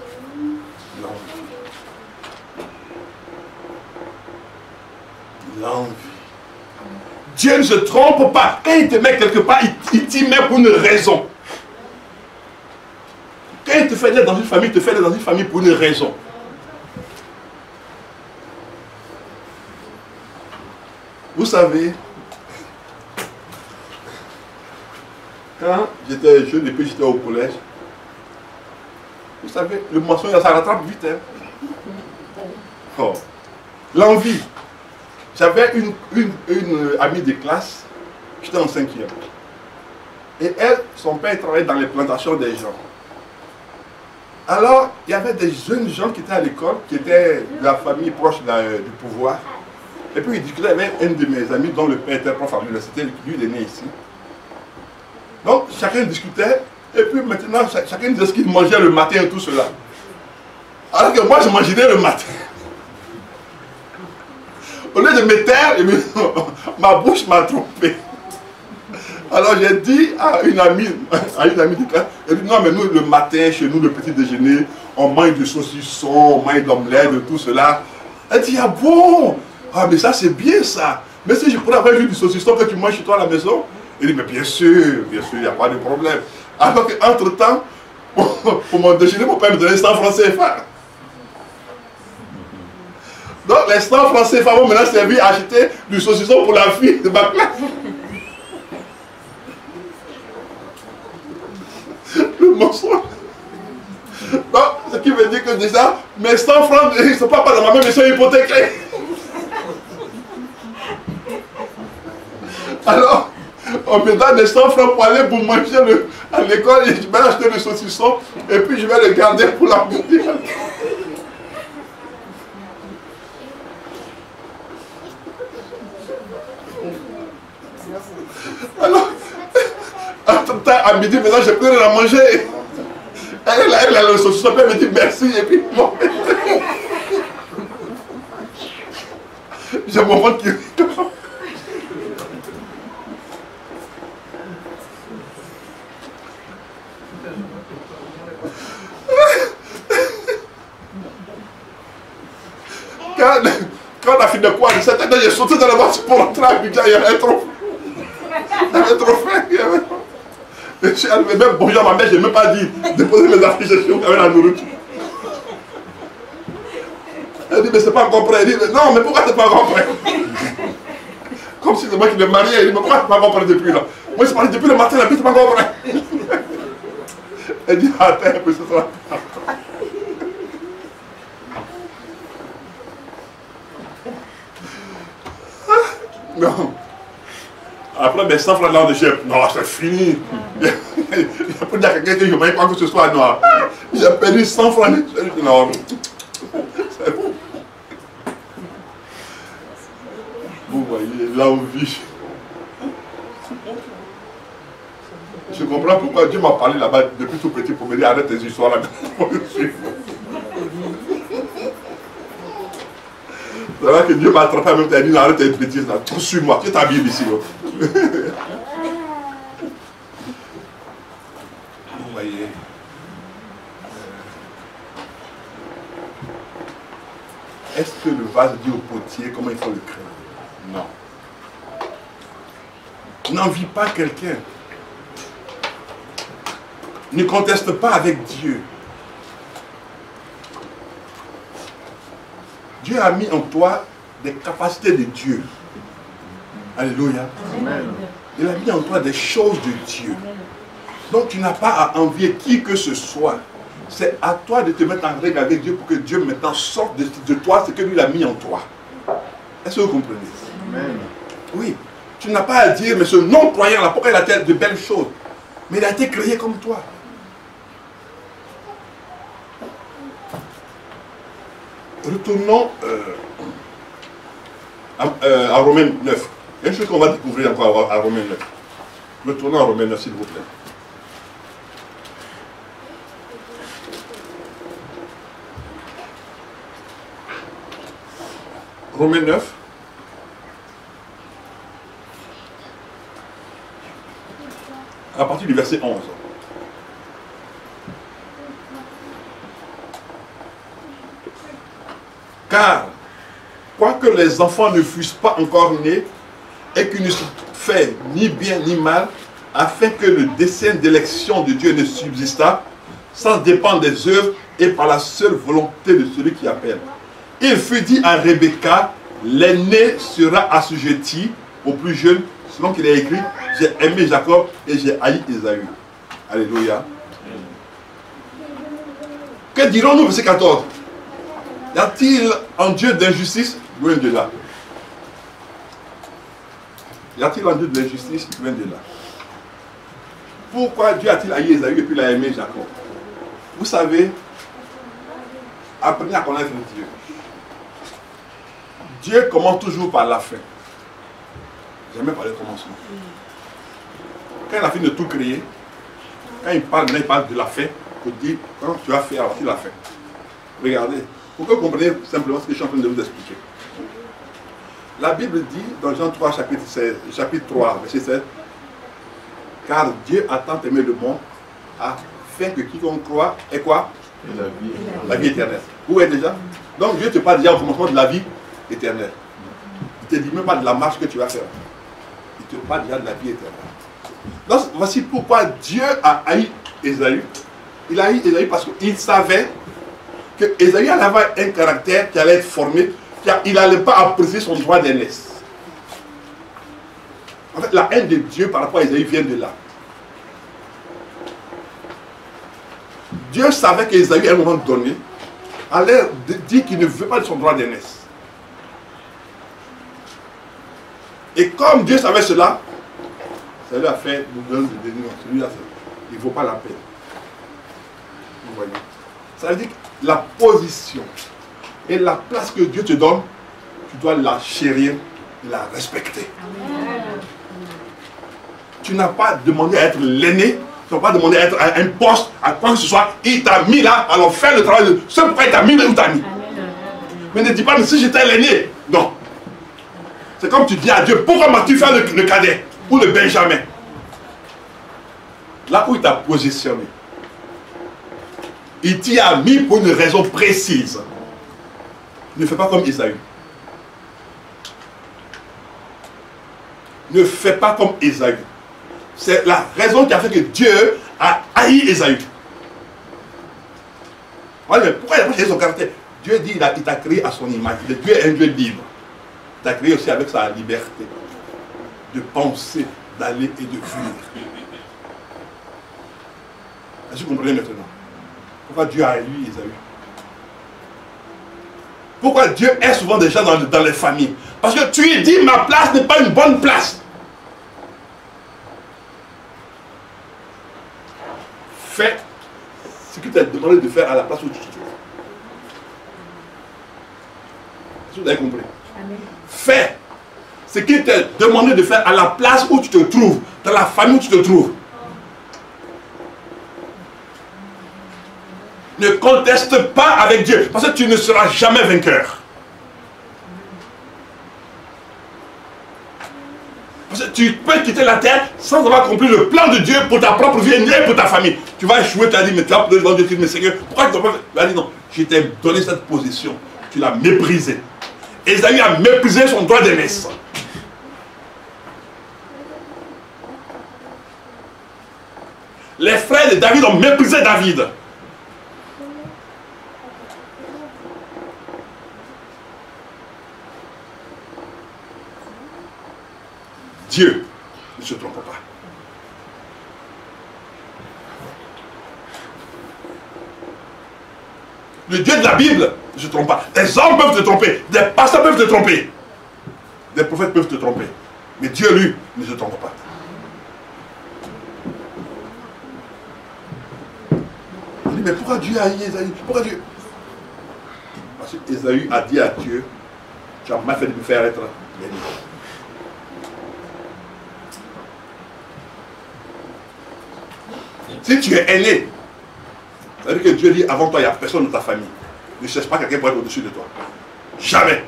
l'envie. Dieu ne se trompe pas. Quand il te met quelque part, il t'y met pour une raison. Quand il te fait naître dans une famille, il te fait naître dans une famille pour une raison. Vous savez, quand j'étais jeune et puis j'étais au collège, vous savez, le mensonge, ça rattrape vite. Hein? Oh. L'envie. J'avais une amie de classe, j'étais en 5e. Et elle, son père travaillait dans les plantations des gens. Alors, il y avait des jeunes gens qui étaient à l'école, qui étaient de la famille proche du pouvoir. Et puis il discutait avec un de mes amis dont le père était prof à l'université, lui il est né ici. Donc chacun discutait, et puis maintenant chacun disait ce qu'il mangeait le matin et tout cela. Alors que moi je mangeais le matin. Au lieu de me taire, ma bouche m'a trompé. Alors j'ai dit à une amie de classe, elle dit non mais nous le matin, chez nous le petit déjeuner, on mange du saucisson, on mange de l'omelette, de tout cela. Elle dit ah bon? Ah mais ça c'est bien ça. Mais si je pourrais avoir juste du saucisson que tu manges chez toi à la maison? Il dit mais bien sûr, il n'y a pas de problème. Alors qu'entre temps, pour mon déjeuner, mon père me donnait 100 francs CFA. Donc les 100 francs CFA vont maintenant servir à acheter du saucisson pour la fille de ma classe. Le mensonge. Donc, ce qui veut dire que déjà, mes 100 francs, ils ne sont pas dans ma main, mais ils sont hypothéqués. Alors, on me donne des 100 francs pour aller pour manger à l'école et je vais acheter le saucisson et puis je vais le garder pour la boutique. Alors, à midi, maintenant, j'ai plus rien à manger. Elle a le saucisson, elle me dit merci, et puis bon. J'ai mon ventre qui rit. Quand on a fini de quoi, j'ai sauté dans la voiture pour rentrer à Abidjan, il y avait trop faim. Je suis arrivé, même bonjour à ma mère, je n'ai même pas dit déposer mes affaires, je suis avec la nourriture. Elle dit, mais c'est pas encore prêt. Elle dit, non, mais pourquoi c'est pas encore prêt? Comme si c'est moi qui l'ai marié. Elle dit, mais pourquoi c'est pas encore prêt depuis là? Moi, je parlais depuis le matin, la vie, c'est pas encore prêt. Elle dit, attends un peu, ce sera. Non. Après mes 100 francs là, on dit, non, c'est fini. Il faut dire à quelqu'un que je ne voyais pas que ce soit noir. J'ai perdu 100 francs. Non. Vous voyez, là où vit. Je comprends pourquoi Dieu m'a parlé là-bas depuis tout petit pour me dire arrête tes histoires là. C'est vrai que Dieu m'a attrapé en même temps et dit arrête tes bêtises là. Suis-moi, tu t'habilles ici. Vous voyez. Est-ce que le vase dit au potier comment il faut le créer? Non. N'envie pas quelqu'un. Ne conteste pas avec Dieu. Dieu a mis en toi des capacités de Dieu. Alléluia. Amen. Il a mis en toi des choses de Dieu. Donc tu n'as pas à envier qui que ce soit. C'est à toi de te mettre en règle avec Dieu pour que Dieu maintenant sorte de toi ce que lui a mis en toi. Est-ce que vous comprenez? Amen. Oui. Tu n'as pas à dire, mais ce non-croyant là, pourquoi il a fait de belles choses? Mais il a été créé comme toi. Retournons à Romains 9. Il y a une chose qu'on va découvrir encore à Romains 9. Retournons à Romains 9, s'il vous plaît. Romains 9. À partir du verset 11. Car, quoique les enfants ne fussent pas encore nés, et qu'ils ne se fait ni bien ni mal, afin que le dessein d'élection de Dieu ne subsistât, sans dépendre des œuvres et par la seule volonté de celui qui appelle. Il fut dit à Rebecca, l'aîné sera assujetti au plus jeune, selon qu'il est écrit, j'ai aimé Jacob et j'ai haï Ésaü. Alléluia. Que dirons-nous, verset 14? Y a-t-il en Dieu d'injustice? Loin de là. Y a-t-il en Dieu de l'injustice? Loin de là. Pourquoi Dieu a-t-il haï Ésaü et puis il a aimé Jacob? Vous savez, apprenez à connaître Dieu. Dieu commence toujours par la fin. Jamais par le commencement. Quand il a fini de tout créer, quand il parle de la fin, il dit, quand tu as fait, alors il a fait. Regardez. Pour que vous compreniez simplement ce que je suis en train de vous expliquer. La Bible dit dans Jean 3, chapitre 3, verset 7, car Dieu a tant aimé le monde afin que quiconque croit ait quoi? La vie éternelle. Où est déjà? Donc Dieu te parle déjà au commencement de la vie éternelle. Il ne te dit même pas de la marche que tu vas faire. Il te parle déjà de la vie éternelle. Donc voici pourquoi Dieu a haï Ésaü. Il a haï Ésaü parce qu'il savait que Ésaü allait avoir un caractère qui allait être formé, il n'allait pas apprécier son droit d'aînesse. En fait, la haine de Dieu par rapport à Ésaü vient de là. Dieu savait qu'Ésaü, à un moment donné, allait dire qu'il ne veut pas de son droit d'aînesse. Et comme Dieu savait cela, ça lui a fait nous donner de dire, celui-là, il ne vaut pas la peine. Vous voyez? Ça veut dire que la position et la place que Dieu te donne, tu dois la chérir et la respecter. tu n'as pas demandé à être l'aîné, tu n'as pas demandé à être à un poste, à quoi que ce soit. Il t'a mis là, alors fais le travail. C'est pourquoi il t'a mis là où t'a mis. Mais ne dis pas, mais si j'étais l'aîné. Non. C'est comme tu dis à Dieu, pourquoi m'as-tu fait le cadet ou le benjamin? Là où il t'a positionné, il t'y a mis pour une raison précise. Ne fais pas comme Ésaü. Ne fais pas comme Ésaü. C'est la raison qui a fait que Dieu a haï Ésaü. Ouais, mais pourquoi il a pas changé son caractère? Dieu dit il t'a créé à son image. Dieu est un Dieu libre. Il t'a créé aussi avec sa liberté de penser, d'aller et de fuir. Est-ce que vous comprenez maintenant? Pourquoi Dieu a élu Ésaü? Pourquoi Dieu est souvent déjà dans les familles? Parce que tu lui dis ma place n'est pas une bonne place. Fais ce que tu as demandé de faire à la place où tu te trouves. Est-ce que vous avez compris? Amen. Fais ce qu'il t'a demandé de faire à la place où tu te trouves, dans la famille où tu te trouves. Ne conteste pas avec Dieu, parce que tu ne seras jamais vainqueur. Parce que tu peux quitter la terre sans avoir compris le plan de Dieu pour ta propre vie et pour ta famille. Tu vas échouer, tu as dit, mais tu vas pleurer devant Dieu, tu dis, mais Seigneur, pourquoi tu ne peux pas... Tu as dit, non, je t'ai donné cette position, tu l'as méprisée. Ésaü a méprisé son droit d'aînesse. Les frères de David ont méprisé David. Dieu ne se trompe pas. Le Dieu de la Bible ne se trompe pas. Des hommes peuvent te tromper, des pasteurs peuvent te tromper, des prophètes peuvent te tromper. Mais Dieu, lui, ne se trompe pas. On dit, mais pourquoi Dieu a haï Ésaü? Pourquoi Dieu? Parce que Ésaü a dit à Dieu, tu as mal fait de me faire être l'aîné. Si tu es aîné, ça veut dire que Dieu dit avant toi, il n'y a personne dans ta famille. Ne cherche pas quelqu'un pour être au-dessus de toi. Jamais.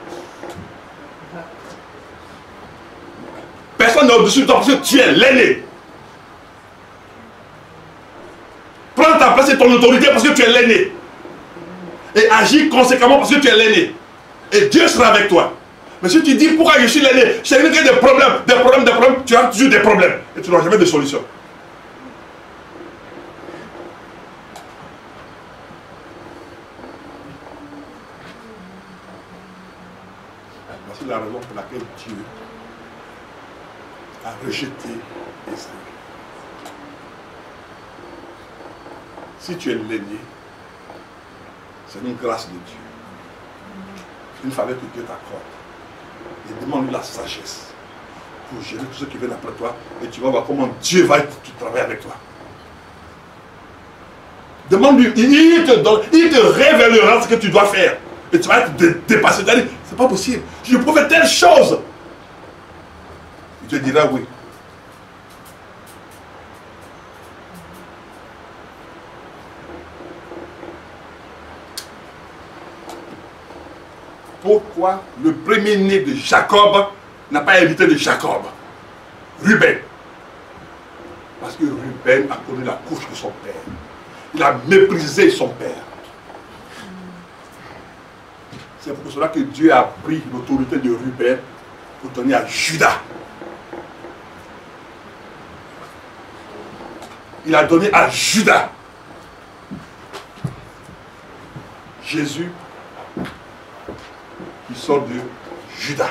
Personne n'est au-dessus de toi parce que tu es l'aîné. Prends ta place et ton autorité parce que tu es l'aîné. Et agis conséquemment parce que tu es l'aîné. Et Dieu sera avec toi. Mais si tu dis pourquoi je suis l'aîné, c'est qu'il y a des problèmes, tu as toujours des problèmes. Et tu n'auras jamais de solution. C'est la raison pour laquelle Dieu a rejeté Ésaü. Si tu es l'aîné, c'est une grâce de Dieu. C'est une faveur que Dieu t'accorde. Et demande-lui la sagesse pour gérer tout ce qui vient après toi. Et tu vas voir comment Dieu va travailler avec toi. Demande-lui, il te révélera ce que tu dois faire. Et tu vas être dépassé. C'est pas possible. Je peux faire telle chose. Il te dira oui. Pourquoi le premier-né de Jacob n'a pas hérité de Jacob? Ruben. Parce que Ruben a connu la couche de son père. Il a méprisé son père. C'est pour cela que Dieu a pris l'autorité de Ruben pour donner à Judas. Il a donné à Judas. Jésus qui sort de Judas.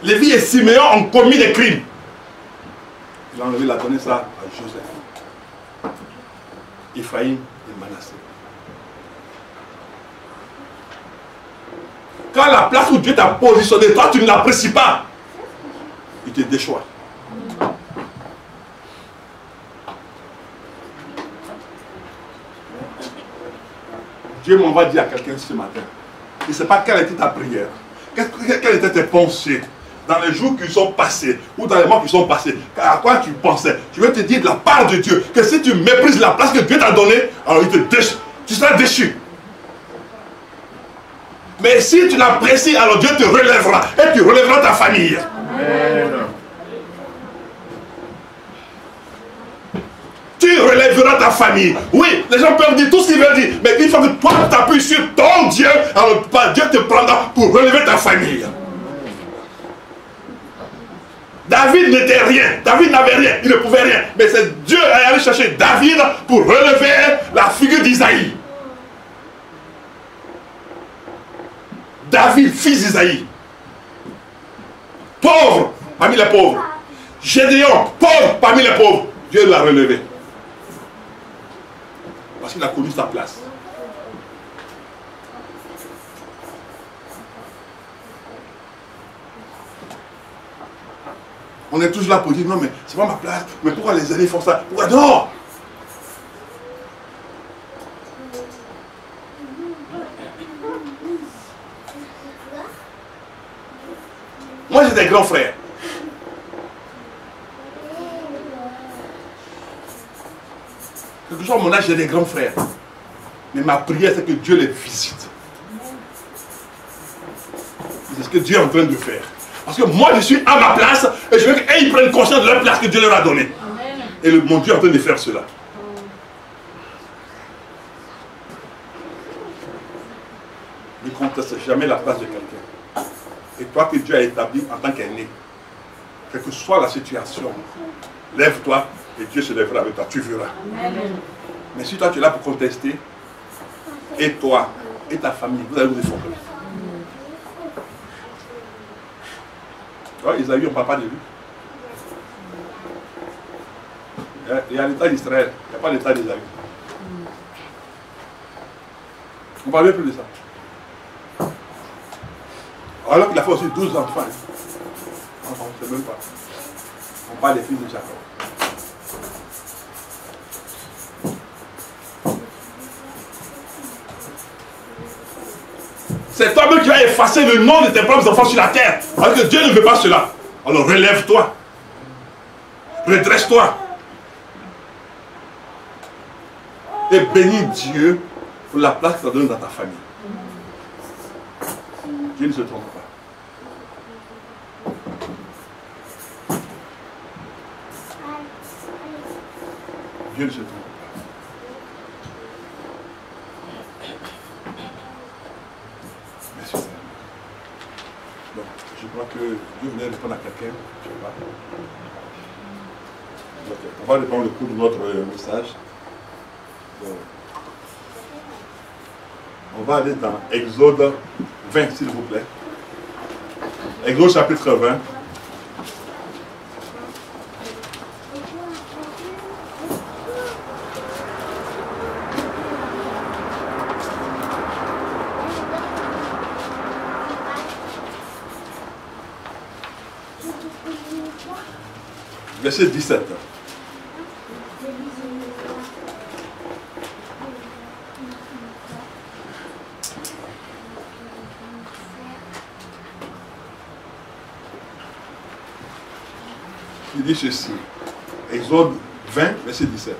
Lévi et Siméon ont commis des crimes. Il a enlevé, il a donné ça à Joseph. Ephraïm et Manassé. Quand la place où Dieu t'a positionné, toi tu ne l'apprécies pas, il te déchoit. Dieu m'envoie dire à quelqu'un ce matin. Il ne sait pas quelle était ta prière. Quelles étaient tes pensées dans les jours qui sont passés ou dans les mois qui sont passés. À quoi tu pensais? Je vais te dire de la part de Dieu que si tu méprises la place que Dieu t'a donnée, alors il te déchire. Tu seras déchu. Mais si tu l'apprécies, alors Dieu te relèvera et tu relèveras ta famille. Amen. Tu relèveras ta famille. Oui, les gens peuvent dire tout ce qu'ils veulent dire, mais il faut que toi tu t'appuies sur ton Dieu, alors Dieu te prendra pour relever ta famille. David n'était rien, David n'avait rien, il ne pouvait rien, mais c'est Dieu qui est allé chercher David pour relever la figure d'Isaïe. David, fils d'Isaïe, pauvre parmi les pauvres. Gédéon, pauvre parmi les pauvres. Dieu l'a relevé. Parce qu'il a connu sa place. On est tous là pour dire non mais c'est pas ma place. Mais pourquoi les aînés font ça? Pourquoi non? Moi j'ai des grands frères. Quel que soit mon âge, j'ai des grands frères. Mais ma prière, c'est que Dieu les visite. C'est ce que Dieu est en train de faire. Parce que moi, je suis à ma place et je veux qu'ils prennent conscience de la place que Dieu leur a donnée. Et mon Dieu est en train de faire cela. Ne conteste jamais la place de quelqu'un. Et toi que Dieu a établi en tant qu'aîné, quelle que soit la situation, lève-toi et Dieu se lèvera avec toi, tu verras. Mais si toi tu es là pour contester, et toi et ta famille, vous allez vous effondrer. Isaïe, on ne parle pas de lui. Il y a l'état d'Israël, il n'y a pas l'état d'Isaïe. On ne parle plus de ça. Alors qu'il a fait aussi 12 enfants. On ne sait même pas. On parle des fils de Jacob. C'est toi-même qui vas effacer le nom de tes propres enfants sur la terre. Parce que Dieu ne veut pas cela. Alors relève-toi. Redresse-toi. Et bénis Dieu pour la place qu'il t'a donnée dans ta famille. Dieu ne se trompe pas. Dieu ne se trompe pas. Je crois que Dieu voulait répondre à quelqu'un, je ne sais pas. On va répondre le cours de notre message. On va aller dans Exode 20, s'il vous plaît. Exode chapitre 20. Verset 17. Il dit ceci. Exode 20, verset 17.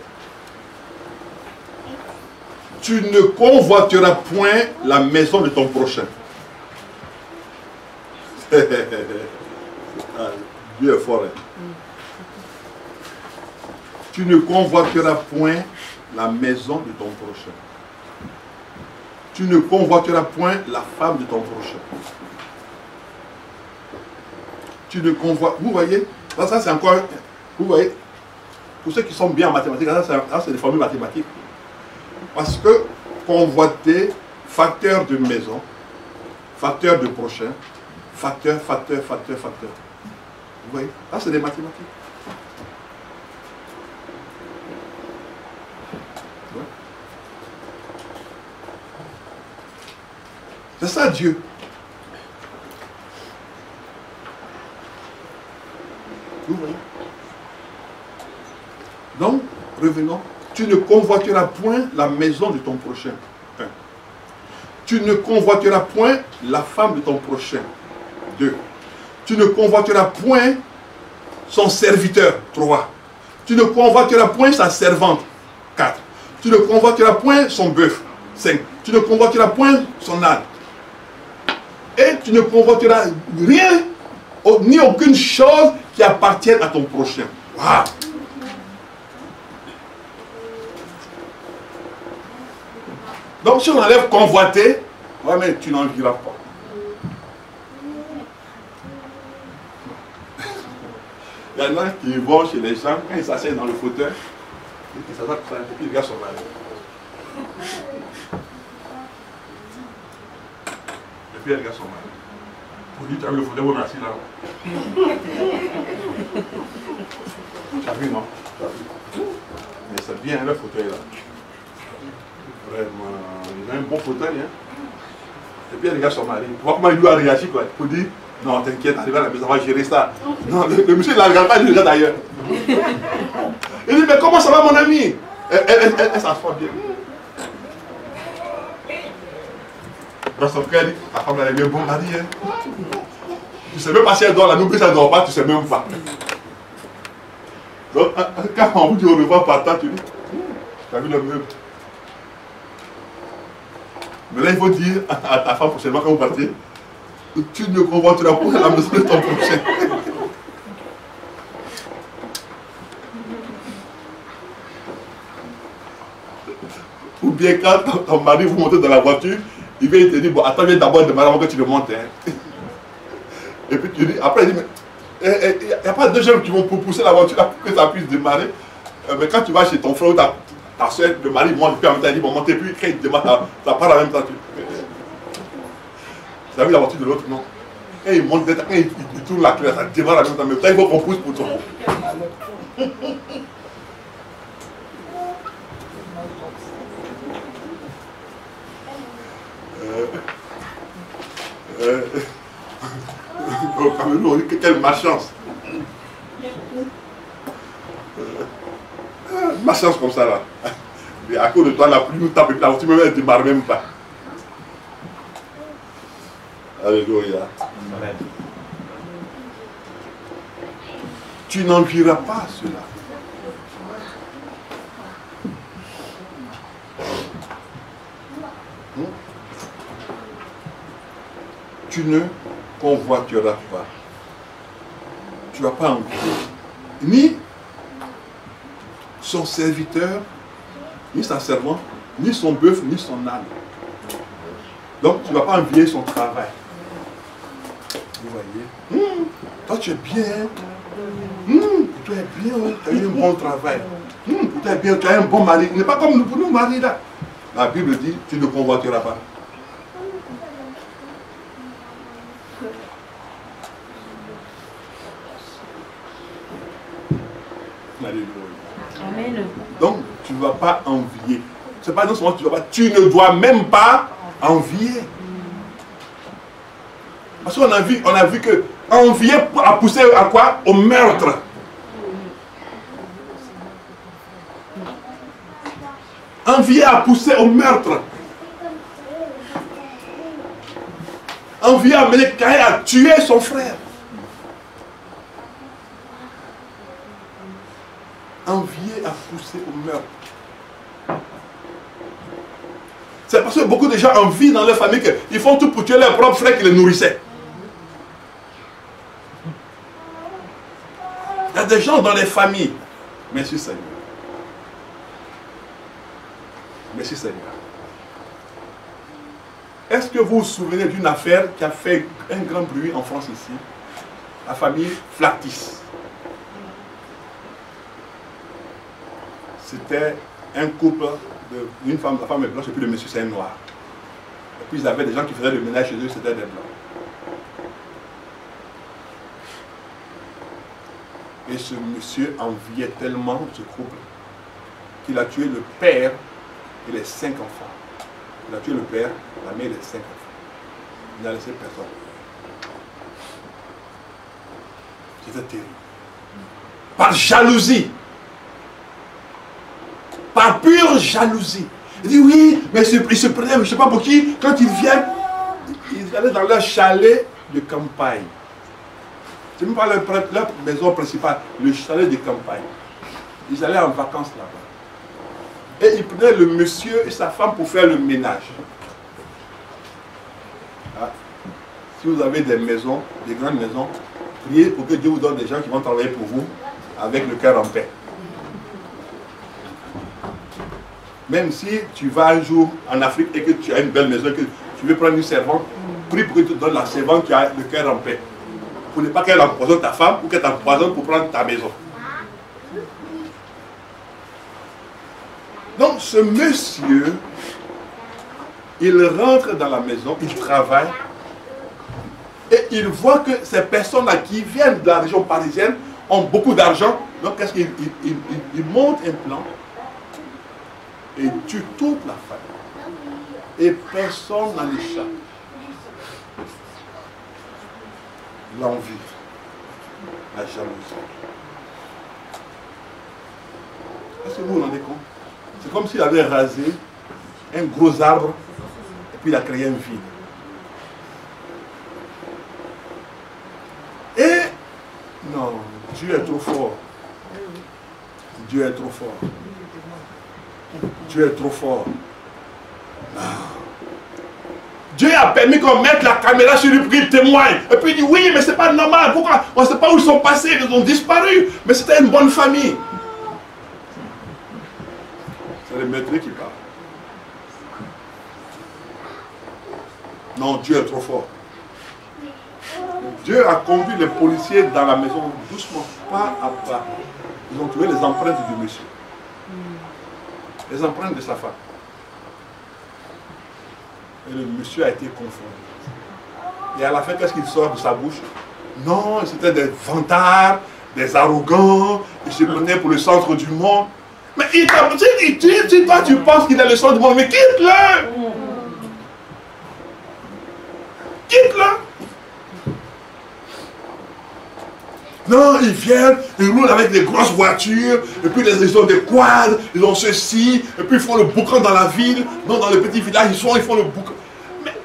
Tu ne convoiteras point la maison de ton prochain. Dieu est fort. Tu ne convoiteras point la maison de ton prochain. Tu ne convoiteras point la femme de ton prochain. Tu ne convoiteras... Vous voyez, ça c'est encore... Vous voyez, pour ceux qui sont bien en mathématiques, ça c'est des formules mathématiques. Parce que convoiter, facteur de maison, facteur de prochain, facteur. Vous voyez, ça c'est des mathématiques. C'est ça Dieu. Vous voyez. Donc, revenons. Tu ne convoiteras point la maison de ton prochain. Tu ne convoiteras point la femme de ton prochain. 2. Tu ne convoiteras point son serviteur. 3. Tu ne convoiteras point sa servante. 4. Tu ne convoiteras point son bœuf. 5. Tu ne convoiteras point son âne. Et tu ne convoiteras rien, ni aucune chose qui appartienne à ton prochain. Wow. Donc si on enlève convoiter, ouais, mais tu n'en vivras pas. Il y en a qui vont chez les gens, quand ils s'asseyent dans le fauteuil, ils s'assoient comme ça, et puis ils regardent son mari. Et puis ils regardent son mari. Pour dire, tu as vu le fauteuil, on est assis là. Tu as vu, non? Mais c'est bien le fauteuil là. Vraiment, il a un bon fauteuil. Hein? Et puis il regarde son mari. Voir comment il lui a réagi, quoi. Pour dire, non, t'inquiète, arrive à la maison, on va gérer ça. Non, le monsieur, il ne la regarde pas, il le regarde ailleurs. Il dit, mais comment ça va, mon ami? Elle s'assoit bien. Dans son cœur, il dit, ta femme, elle est bien bon mari. Hein? Tu ne sais même pas si elle dort, la nourriture, ça ne dort pas, tu ne sais même pas. Donc, quand on vous dit au revoir par temps, tu dis, tu as vu le meuble? Mais là, il faut dire à ta femme prochainement, quand vous partez, tu ne convoiteras pas la maison de ton prochain. Ou bien quand ton mari vous montez dans la voiture, il vient te dire, bon, attends, viens d'abord démarrer avant que tu le montes. Hein. Et puis tu dis, après il dit, mais il n'y a pas deux gens qui vont pousser la voiture pour que ça puisse démarrer. Mais quand tu vas chez ton frère ou ta soeur, le mari monte, puis en même temps il dit, bon, montez, puis quand il démarre, ça part en même temps. Tu as vu la voiture de l'autre, non? Et il monte, quand il tourne la clé, ça démarre en même temps. Mais il faut qu'on pousse pour toi. Au Cameroun, on dit quelle malchance. Malchance comme ça là. Mais à cause de toi, la pluie nous tape et la voiture ne démarre même pas. Alléluia. Tu n'envieras pas cela. Tu ne convoiteras pas. Tu ne vas pas envier ni son serviteur, ni sa servante, ni son bœuf, ni son âne. Donc tu ne vas pas envier son travail. Vous voyez? Toi tu es bien. Tu es bien, tu as eu un bon travail. Tu es bien, tu as un bon mari. Il n'est pas comme nous pour nous marier là. La Bible dit, tu ne convoiteras pas. Amen. Donc, tu ne vas pas envier. Ce n'est pas non seulement tu ne dois même pas envier. Parce qu'on a vu que envier a poussé à quoi? Au meurtre. Envier a poussé au meurtre. Envier a amené Caïn à tuer son frère. Envier a poussé au meurtre. C'est parce que beaucoup de gens envient dans leur famille qu'ils font tout pour tuer leurs propres frères qui les nourrissaient. Il y a des gens dans les familles. Merci Seigneur. Merci Seigneur. Est-ce que vous vous souvenez d'une affaire qui a fait un grand bruit en France ici? La famille Flatis. C'était un couple, une femme, la femme est blanche et puis le monsieur c'est un noir. Et puis ils avaient des gens qui faisaient le ménage chez eux, c'était des blancs. Et ce monsieur enviait tellement ce couple qu'il a tué le père et les 5 enfants. Il a tué le père, la mère et les 5 enfants. Il n'a laissé personne. C'était terrible. Par jalousie. Par pure jalousie. Il dit oui, mais ils se prenaient, je ne sais pas pour qui, quand ils viennent, ils allaient dans leur chalet de campagne. Ce n'est même pas leur maison principale, le chalet de campagne. Ils allaient en vacances là-bas. Et ils prenaient le monsieur et sa femme pour faire le ménage. Ah. Si vous avez des maisons, des grandes maisons, priez pour que Dieu vous donne des gens qui vont travailler pour vous avec le cœur en paix. Même si tu vas un jour en Afrique et que tu as une belle maison, que tu veux prendre une servante, prie pour que tu te donnes la servante qui a le cœur en paix. Pour ne pas qu'elle empoisonne ta femme ou qu'elle t'empoisonne pour prendre ta maison. Donc ce monsieur, il rentre dans la maison, il travaille et il voit que ces personnes-là qui viennent de la région parisienne ont beaucoup d'argent. Donc qu'est-ce qu'il monte un plan et tue toute la famille. Et personne n'en échappe. L'envie, la jalousie. Est-ce que vous vous rendez compte? C'est comme s'il avait rasé un gros arbre et puis il a créé un vide. Et non, Dieu est trop fort. Dieu est trop fort. Dieu est trop fort. Ah. Dieu a permis qu'on mette la caméra sur lui pour qu'il témoigne. Et puis il dit oui, mais c'est pas normal. Pourquoi? On ne sait pas où ils sont passés, ils ont disparu. Mais c'était une bonne famille. C'est le maître qui parle. Non, Dieu est trop fort. Dieu a conduit les policiers dans la maison doucement, pas à pas. Ils ont trouvé les empreintes du monsieur. Les empreintes de sa femme. Et le monsieur a été confondu. Et à la fin, qu'est-ce qu'il sort de sa bouche? Non, c'était des vantards, des arrogants, ils se prenaient pour le centre du monde. Mais il t'a dit, toi tu penses qu'il est le centre du monde, mais quitte-le! Quitte-le! Non, ils viennent, ils roulent avec des grosses voitures, et puis ils ont des quads, ils ont ceci, et puis ils font le boucan dans la ville, non, dans le petit village, ils font le boucan. Mais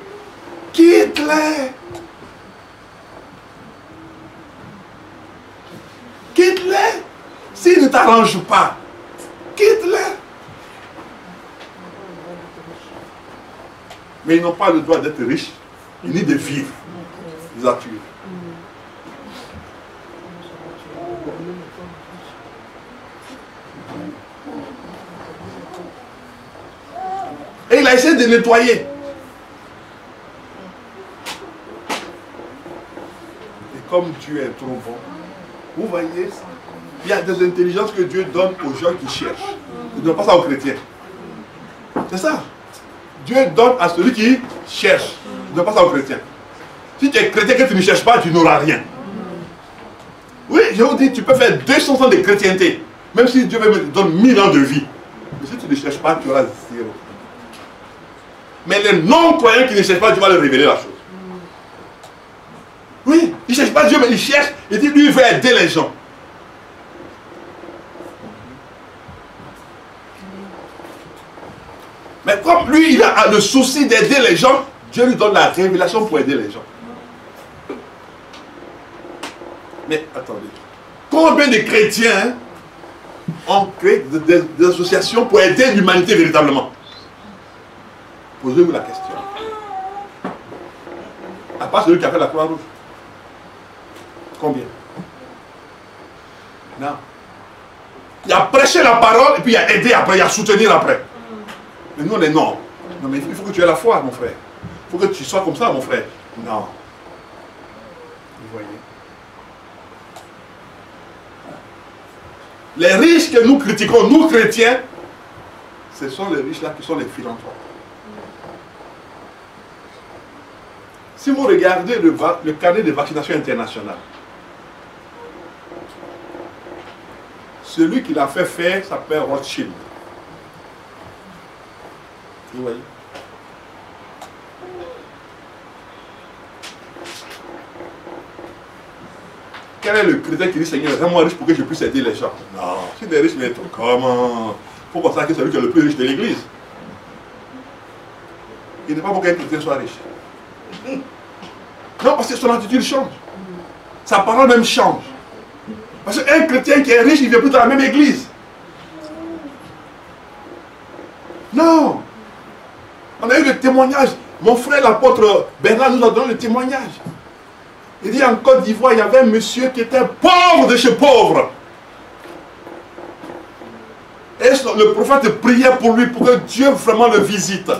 quitte-les! Quitte-les! S'ils ne t'arrangent pas, quitte-les! Mais ils n'ont pas le droit d'être riches, ni de vivre. Ils ont tué. Et il a essayé de nettoyer. Et comme Dieu est trop bon, vous voyez, il y a des intelligences que Dieu donne aux gens qui cherchent. Il ne donne pas ça aux chrétiens. C'est ça. Dieu donne à celui qui cherche. Il ne donne pas ça aux chrétiens. Si tu es chrétien que tu ne cherches pas, tu n'auras rien. Oui, je vous dis, tu peux faire 200 ans de chrétienté. Même si Dieu me donne 1000 ans de vie. Mais si tu ne cherches pas, tu auras zéro. Mais les non-croyants qui ne cherchent pas, Dieu va leur révéler la chose. Oui, il ne cherche pas Dieu, mais il cherche. Il dit, lui, il veut aider les gens. Mais comme lui, il a le souci d'aider les gens, Dieu lui donne la révélation pour aider les gens. Mais attendez, combien de chrétiens ont créé des associations pour aider l'humanité véritablement? Posez-vous la question. À part celui qui a fait la Croix-Rouge. Combien? Non. Il a prêché la parole et puis il a aidé après, il a soutenu après. Mais nous on est non. Non mais il faut que tu aies la foi, mon frère. Il faut que tu sois comme ça, mon frère. Non. Vous voyez. Les riches que nous critiquons, nous chrétiens, ce sont les riches là qui sont les philanthropes. Si vous regardez le carnet de vaccination internationale, celui qui l'a fait faire s'appelle Rothschild. Vous voyez? Quel est le chrétien qui dit Seigneur, rends-moi riche pour que je puisse aider les gens? Non, si tu es riche, mais comment? Il faut penser que c'est lui qui est le plus riche de l'église. il n'est pas bon qu'un chrétien soit riche. Non, parce que son attitude change. Sa parole même change. Parce qu'un chrétien qui est riche, il ne vient plus dans la même église. Non. On a eu le témoignage. Mon frère, l'apôtre Bernard, nous a donné le témoignage. Il dit en Côte d'Ivoire, il y avait un monsieur qui était pauvre de chez pauvre. Et le prophète priait pour lui, pour que Dieu vraiment le visite.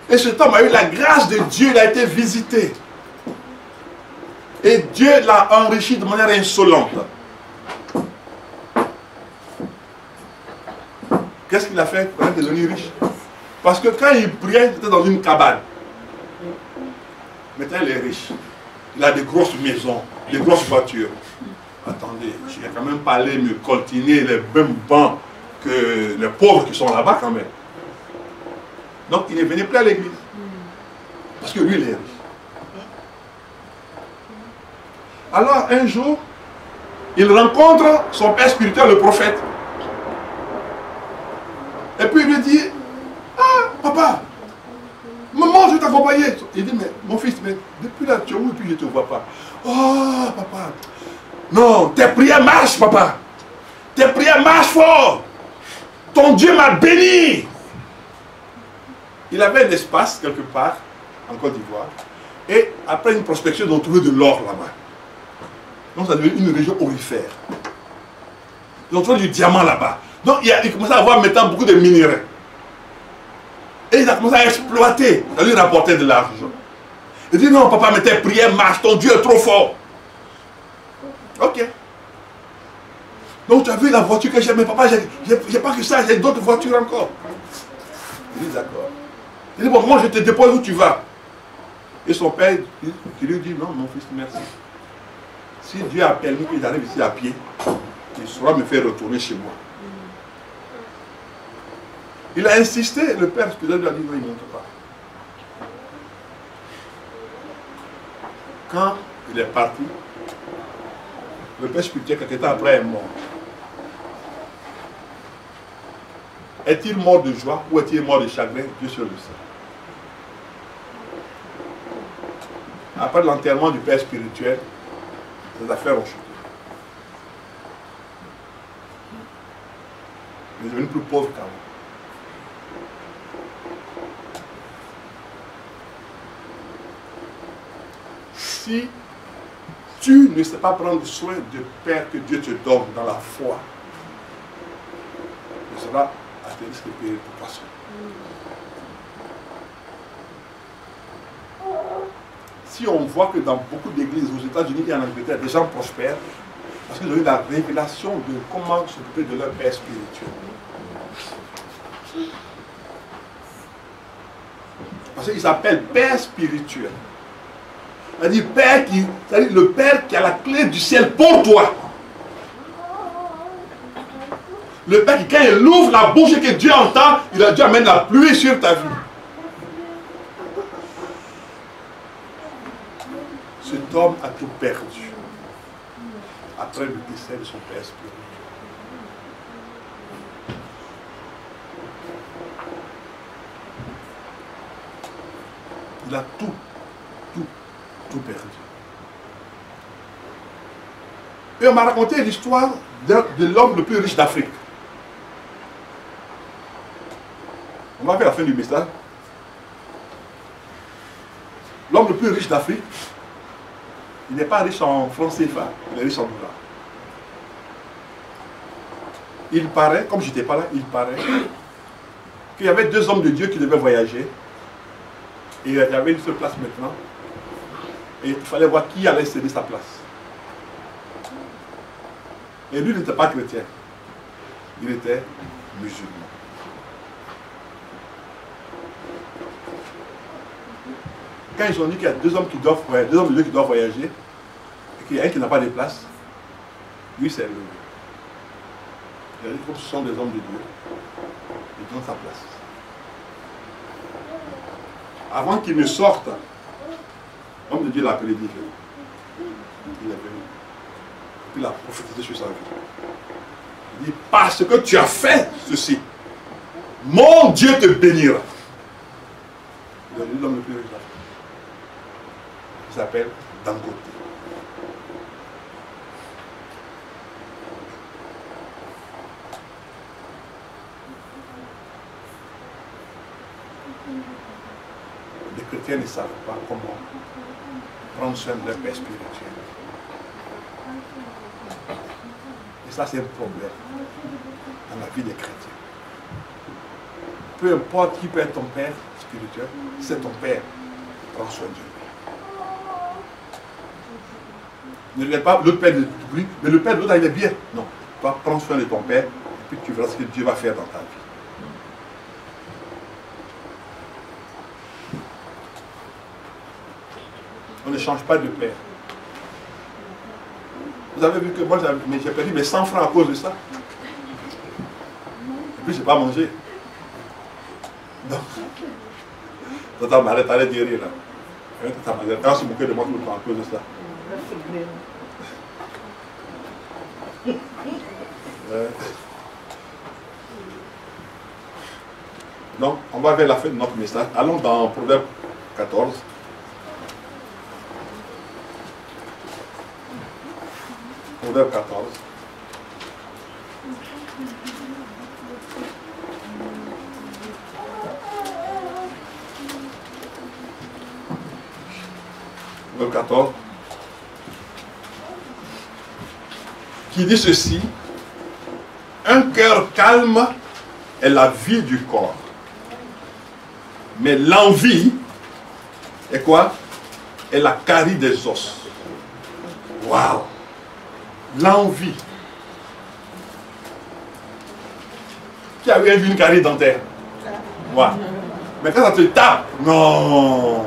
Et cet homme a eu la grâce de Dieu, il a été visité. Et Dieu l'a enrichi de manière insolente. Qu'est-ce qu'il a fait pour être devenu riche? Parce que quand il priait, il était dans une cabane. Maintenant, il est riche. Il a des grosses maisons, des grosses voitures. Attendez, je vais quand même pas aller me coltiner les mêmes bancs que les pauvres qui sont là-bas quand même. Donc, il n'est venu plus à l'église. Parce que lui, il est riche. Alors, un jour, il rencontre son père spirituel, le prophète. Et puis, il lui dit, ah, papa, maman, je vais t'accompagner. Il dit, mais mon fils, mais depuis là, tu es où et puis je ne te vois pas. Oh, papa. Non, tes prières marchent, papa. Tes prières marchent fort. Ton Dieu m'a béni. Il avait un espace quelque part, en Côte d'Ivoire. Et après une prospection, ils ont trouvé de l'or là-bas. Donc ça devient une région aurifère. Ils ont trouvé du diamant là-bas. Donc il commençait à avoir maintenant beaucoup de minéraux. Et il a commencé à exploiter. Ça lui rapportait de l'argent. Il dit non papa, mais tes prières marchent, ton Dieu est trop fort. Ok. Donc tu as vu la voiture que j'ai, mais papa, j'ai pas que ça, j'ai d'autres voitures encore. Il dit d'accord. Il dit bon, moi je te dépose où tu vas. Et son père, qui lui dit non mon fils, merci. Si Dieu a permis qu'il arrive ici à pied, il saura me faire retourner chez moi. Il a insisté, le père spirituel lui a dit non, il ne monte pas. Quand il est parti, le père spirituel, quelques temps après, est mort. Est-il mort de joie ou est-il mort de chagrin? Dieu seul le sait. Après l'enterrement du père spirituel, les affaires ont chuté. Il est devenu plus pauvre qu'avant. Si tu ne sais pas prendre soin du Père que Dieu te donne dans la foi, ce sera à tes risques de payer pour passer. Si on voit que dans beaucoup d'églises, aux États-Unis et en Angleterre, des gens prospèrent, parce qu'ils ont eu la révélation de comment s'occuper de leur père spirituel. Parce qu'ils s'appellent père spirituel. C'est-à-dire le Père qui a la clé du ciel pour toi. Le Père qui, quand il ouvre la bouche et que Dieu entend, Dieu amène la pluie sur ta vie. Cet homme a tout perdu après le décès de son père spirituel. Il a tout perdu. Et on m'a raconté l'histoire de l'homme le plus riche d'Afrique. On va faire la fin du message. L'homme le plus riche d'Afrique, il n'est pas riche en francs CFA, il est riche en dollars. Il paraît, comme je n'étais pas là, il paraît qu'il y avait deux hommes de Dieu qui devaient voyager. Et il y avait une seule place maintenant. Et il fallait voir qui allait céder sa place. Et lui n'était pas chrétien. Il était musulman. Quand ils ont dit qu'il y a deux hommes de Dieu qui doivent voyager, et qu'il y a un qui n'a pas de place, lui s'est levé. Il a dit comme ce sont des hommes de Dieu, il donne sa place. Avant qu'il ne sorte, l'homme de Dieu l'a appelé, dit il est venu. Il a prophétisé sur sa vie. Il dit, parce que tu as fait ceci, mon Dieu te bénira. l'homme le plus riche. Il s'appelle Dangote. Les chrétiens ne savent pas comment prendre soin de leur père spirituel. Et ça, c'est un problème dans la vie des chrétiens. Peu importe qui peut être ton père spirituel, c'est ton père. Prends soin de lui. Ne regarde pas l'autre père de lui, mais le père de l'autre, il est bien. Non, toi, prends soin de ton père, et puis tu verras ce que Dieu va faire dans ta vie. On ne change pas de père. Vous avez vu que moi, j'ai perdu mes 100 francs à cause de ça. Et puis, je n'ai pas mangé. Donc, tata m'arrête, arrête de rire là. Tata m'arrête, elle se moquait de moi tout le temps à cause de ça. Donc, on va vers la fin de notre message. Allons dans Proverbe 14. Proverbe 14. Proverbe 14. Qui dit ceci: un cœur calme est la vie du corps. Mais l'envie est quoi? Est la carie des os. Waouh! L'envie. Qui a eu une carie dentaire? Moi. Mais quand ça te tape, non!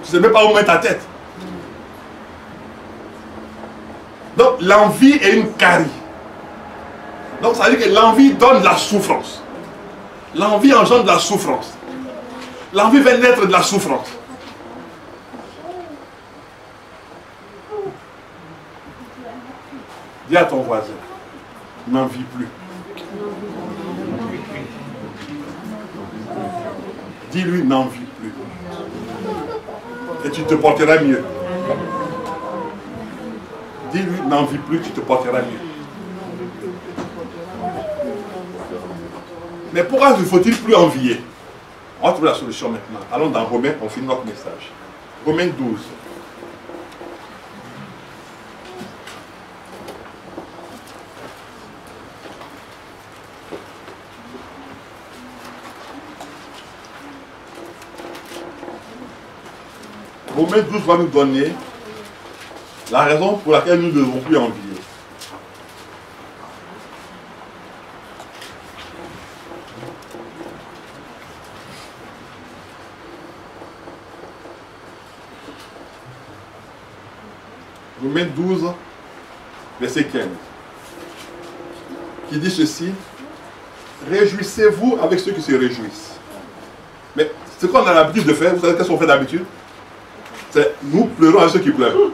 Tu ne sais même pas où mettre ta tête. Donc l'envie est une carie. Donc ça veut dire que l'envie donne la souffrance. L'envie engendre de la souffrance. L'envie va naître de la souffrance. Dis à ton voisin, n'en vis plus. Dis-lui, n'en vis plus. Et tu te porteras mieux. Dis-lui, n'en vis plus, tu te porteras mieux. Mais pourquoi ne faut-il plus envier? On va trouver la solution maintenant. Allons dans Romains, on finit notre message. Romains 12. Romains 12 va nous donner la raison pour laquelle nous ne devons plus envier. Romains 12, verset 15, qui dit ceci: réjouissez-vous avec ceux qui se réjouissent. Mais ce qu'on a l'habitude de faire, vous savez qu'est-ce qu'on fait d'habitude? C'est nous pleurons avec ceux qui pleurent.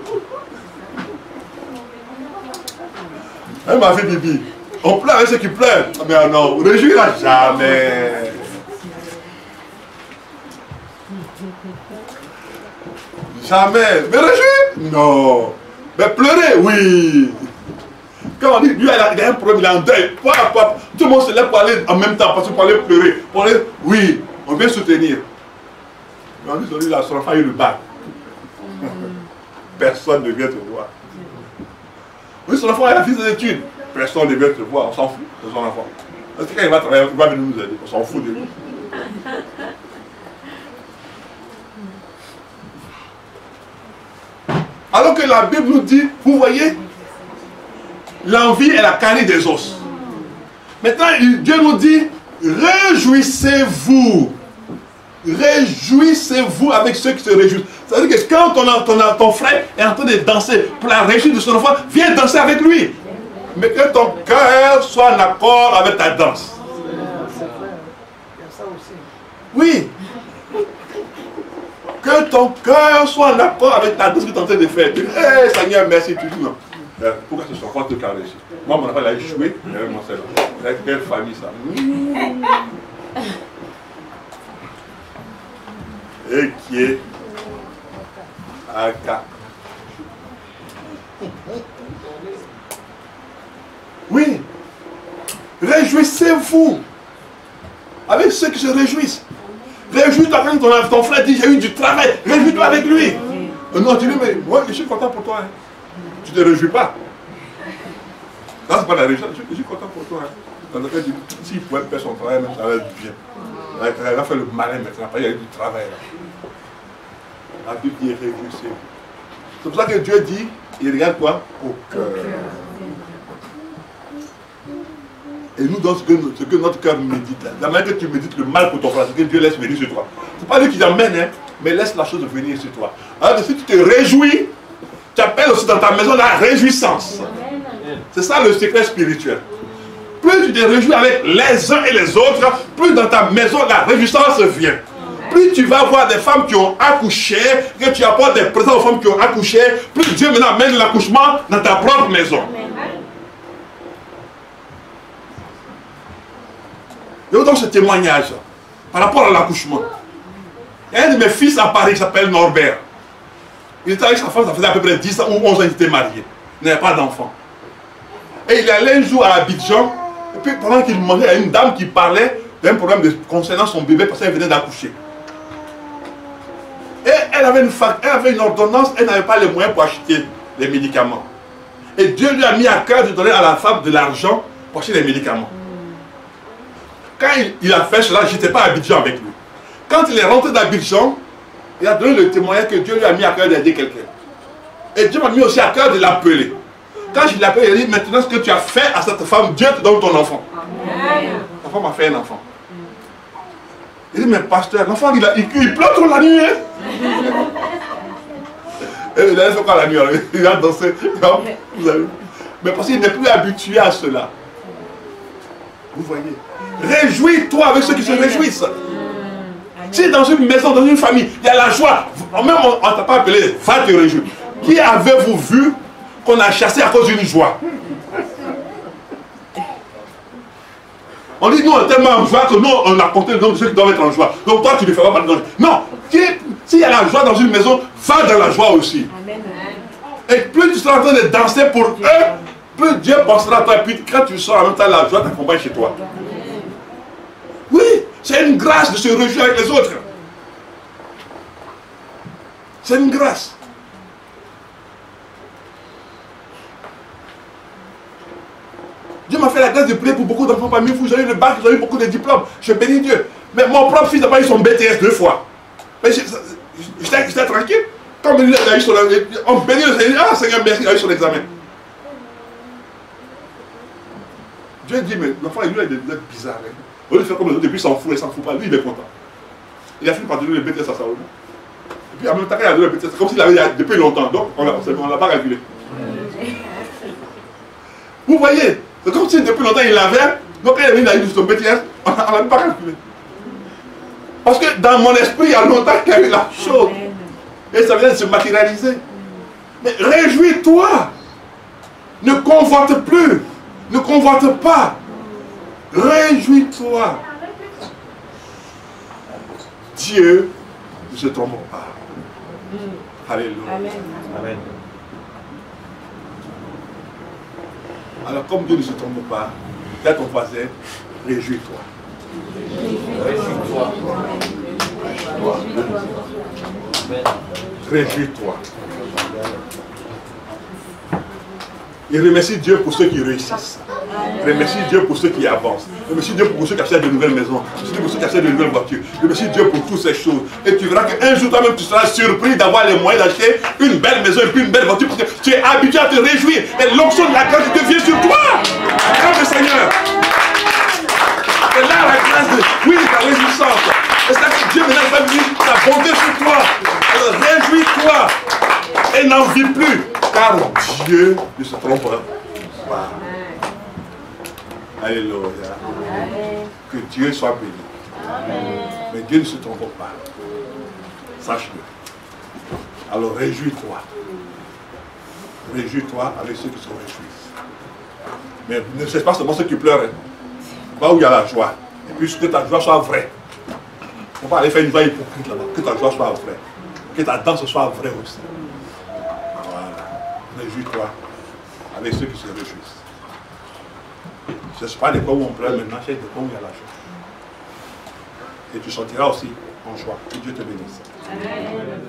Elle m'a fait bibi. On pleure avec ceux qui pleurent. Mais non, on ne réjouira jamais. Jamais. Mais réjouir? Non. Mais pleurer? Oui. Quand on dit, lui, il a un problème, il a un deuil. Tout le monde se lève pour aller en même temps, parce que pour aller pleurer. Pour aller, oui, on vient soutenir. Mais on dit, celui là, son enfant, il le bat. Personne ne vient te voir. Oui, son enfant, il a fait ses études. Personne ne vient te voir, on s'en fout de son enfant. Parce que quand il va travailler, il va venir nous aider, on s'en fout de lui. Alors que la Bible nous dit, vous voyez, l'envie est la carie des os. Maintenant, Dieu nous dit, réjouissez-vous. Réjouissez-vous avec ceux qui se réjouissent. Ça veut dire que quand ton frère est en train de danser pour la réussite de son enfant, viens danser avec lui. Mais que ton cœur soit en accord avec ta danse. Oui. Que ton cœur soit en accord avec ta danse que tu es en train de faire. Tu dis, hey, Seigneur, merci. Tu dis non. Pourquoi ce soit pas tout carré ici? Moi, mon enfant, il a échoué. Quelle famille ça? et qui est Aka. Oui. Réjouissez-vous avec ceux qui se réjouissent. Réjouis-toi quand ton frère dit j'ai eu du travail. Réjouis-toi avec lui. Non, tu dis mais moi je suis content pour toi. Hein. Tu ne te réjouis pas. Là, c'est pas la réjouissance. Je suis content pour toi. Hein. Dans le cas, s'il pouvait faire son travail, ça va être bien. Il va faire le malin maintenant. Après, il y a eu du travail là. La Bible dit réjouissez-vous. C'est pour ça que Dieu dit, il regarde quoi? Au cœur. Et nous, dans ce que notre cœur médite, la manière que tu médites le mal pour ton frère, c'est que Dieu laisse venir sur toi. Ce n'est pas lui qui t'emmène, hein, mais laisse la chose venir sur toi. Alors, si tu te réjouis, tu appelles aussi dans ta maison la réjouissance. C'est ça le secret spirituel. Plus tu te réjouis avec les uns et les autres, plus dans ta maison la réjouissance vient. Plus tu vas voir des femmes qui ont accouché, que tu apportes des présents aux femmes qui ont accouché, plus Dieu maintenant amène l'accouchement dans ta propre maison. Je vous donne ce témoignage par rapport à l'accouchement. Il y a un de mes fils à Paris qui s'appelle Norbert. Il était avec sa femme, ça faisait à peu près 10 ans ou 11 ans qu'il était marié. Il n'avait pas d'enfant. Et il allait un jour à Abidjan, et puis pendant qu'il mangeait, il y a une dame qui parlait d'un problème concernant son bébé parce qu'elle venait d'accoucher. Et elle avait une ordonnance, elle n'avait pas les moyens pour acheter les médicaments. Et Dieu lui a mis à cœur de donner à la femme de l'argent pour acheter les médicaments. Quand il a fait cela, je n'étais pas à Abidjan avec lui. Quand il est rentré d'Abidjan, il a donné le témoignage que Dieu lui a mis à cœur d'aider quelqu'un. Et Dieu m'a mis aussi à cœur de l'appeler. Quand je l'ai appelé, il a dit, maintenant ce que tu as fait à cette femme, Dieu te donne ton enfant. La femme a fait un enfant. Il dit, mais pasteur, l'enfant il pleure toute la nuit. Hein? Et il a fait quoi la nuit? Il a dansé. Mais parce qu'il n'est plus habitué à cela. Vous voyez? Réjouis-toi avec ceux qui se réjouissent. Si dans une maison, dans une famille, il y a la joie, même on ne t'a pas appelé, va te réjouir. Qui avez-vous vu qu'on a chassé à cause d'une joie? On dit, nous, on est tellement en joie que nous, on a compté le nombre de ceux qui doivent être en joie. Donc toi, tu ne feras pas de joie. Non, s'il y a la joie dans une maison, va dans la joie aussi. Amen. Et plus tu seras en train de danser pour eux, plus Dieu pensera à toi. Et puis quand tu sors en même temps, la joie t'accompagne chez toi. Oui, c'est une grâce de se réjouir avec les autres. C'est une grâce. Dieu m'a fait la grâce de prier pour beaucoup d'enfants parmi vous. J'ai eu le bac, j'ai eu beaucoup de diplômes. Je bénis Dieu. Mais mon propre fils n'a pas eu son BTS 2 fois. Mais j'étais tranquille. Comme il a eu son examen, on bénit le Seigneur. Ah Seigneur, merci, il a eu son examen. Dieu dit, mais l'enfant, lui, il est bizarre. Hein. Au lieu de faire comme les autres, depuis il s'en fout pas. Lui, il est content. Il a fini par donner le BTS à Saoul. Et puis en même temps, il a donné le BTS. C'est comme s'il l'avait depuis longtemps. Donc, on ne l'a pas calculé. Vous voyez? C'est comme si depuis longtemps il l'avait, donc quand il a eu son BTS, on ne l'a pas calculé. Parce que dans mon esprit, il y a longtemps qu'il y a eu la chose. Et ça vient de se matérialiser. Mais réjouis-toi. Ne convoite plus. Ne convoite pas. Réjouis-toi. Dieu ne se trompe pas. Alléluia. Amen. Amen. Alors comme Dieu ne se trompe pas, dis à ton voisin, réjouis-toi. Réjouis-toi. Réjouis-toi. Et remercie Dieu pour ceux qui réussissent. Remercie Dieu pour ceux qui avancent. Remercie Dieu pour ceux qui achètent de nouvelles maisons. Remercie Dieu pour ceux qui achètent de nouvelles voitures. Remercie Dieu pour toutes ces choses. Et tu verras qu'un jour toi-même tu seras surpris d'avoir les moyens d'acheter une belle maison et puis une belle voiture parce que tu es habitué à te réjouir. Et l'onction de la grâce de Dieu vient sur toi. Grâce du Seigneur. Et là la grâce de oui, ta réjouissance. Et c'est là que Dieu maintenant va venir sa bonté sur toi. Alors réjouis-toi. Et n'en vis plus. Car Dieu ne se trompe pas. Alléluia. Que Dieu soit béni. Amen. Mais Dieu ne se trompe pas. Sache-le. Alors réjouis-toi. Réjouis-toi avec ceux qui se réjouissent. Mais ne cesse pas seulement ceux qui pleurent. Va où il y a la joie. Et puis que ta joie soit vraie. ne faut pas aller faire une joie hypocrite là-bas. Que ta joie soit vraie. Que ta danse soit vraie aussi. Voilà. Réjouis-toi avec ceux qui se réjouissent. Ce n'est pas des fois où on pleure maintenant, c'est des fois où il y a la joie. Et tu sortiras aussi en joie. Que Dieu te bénisse. Amen.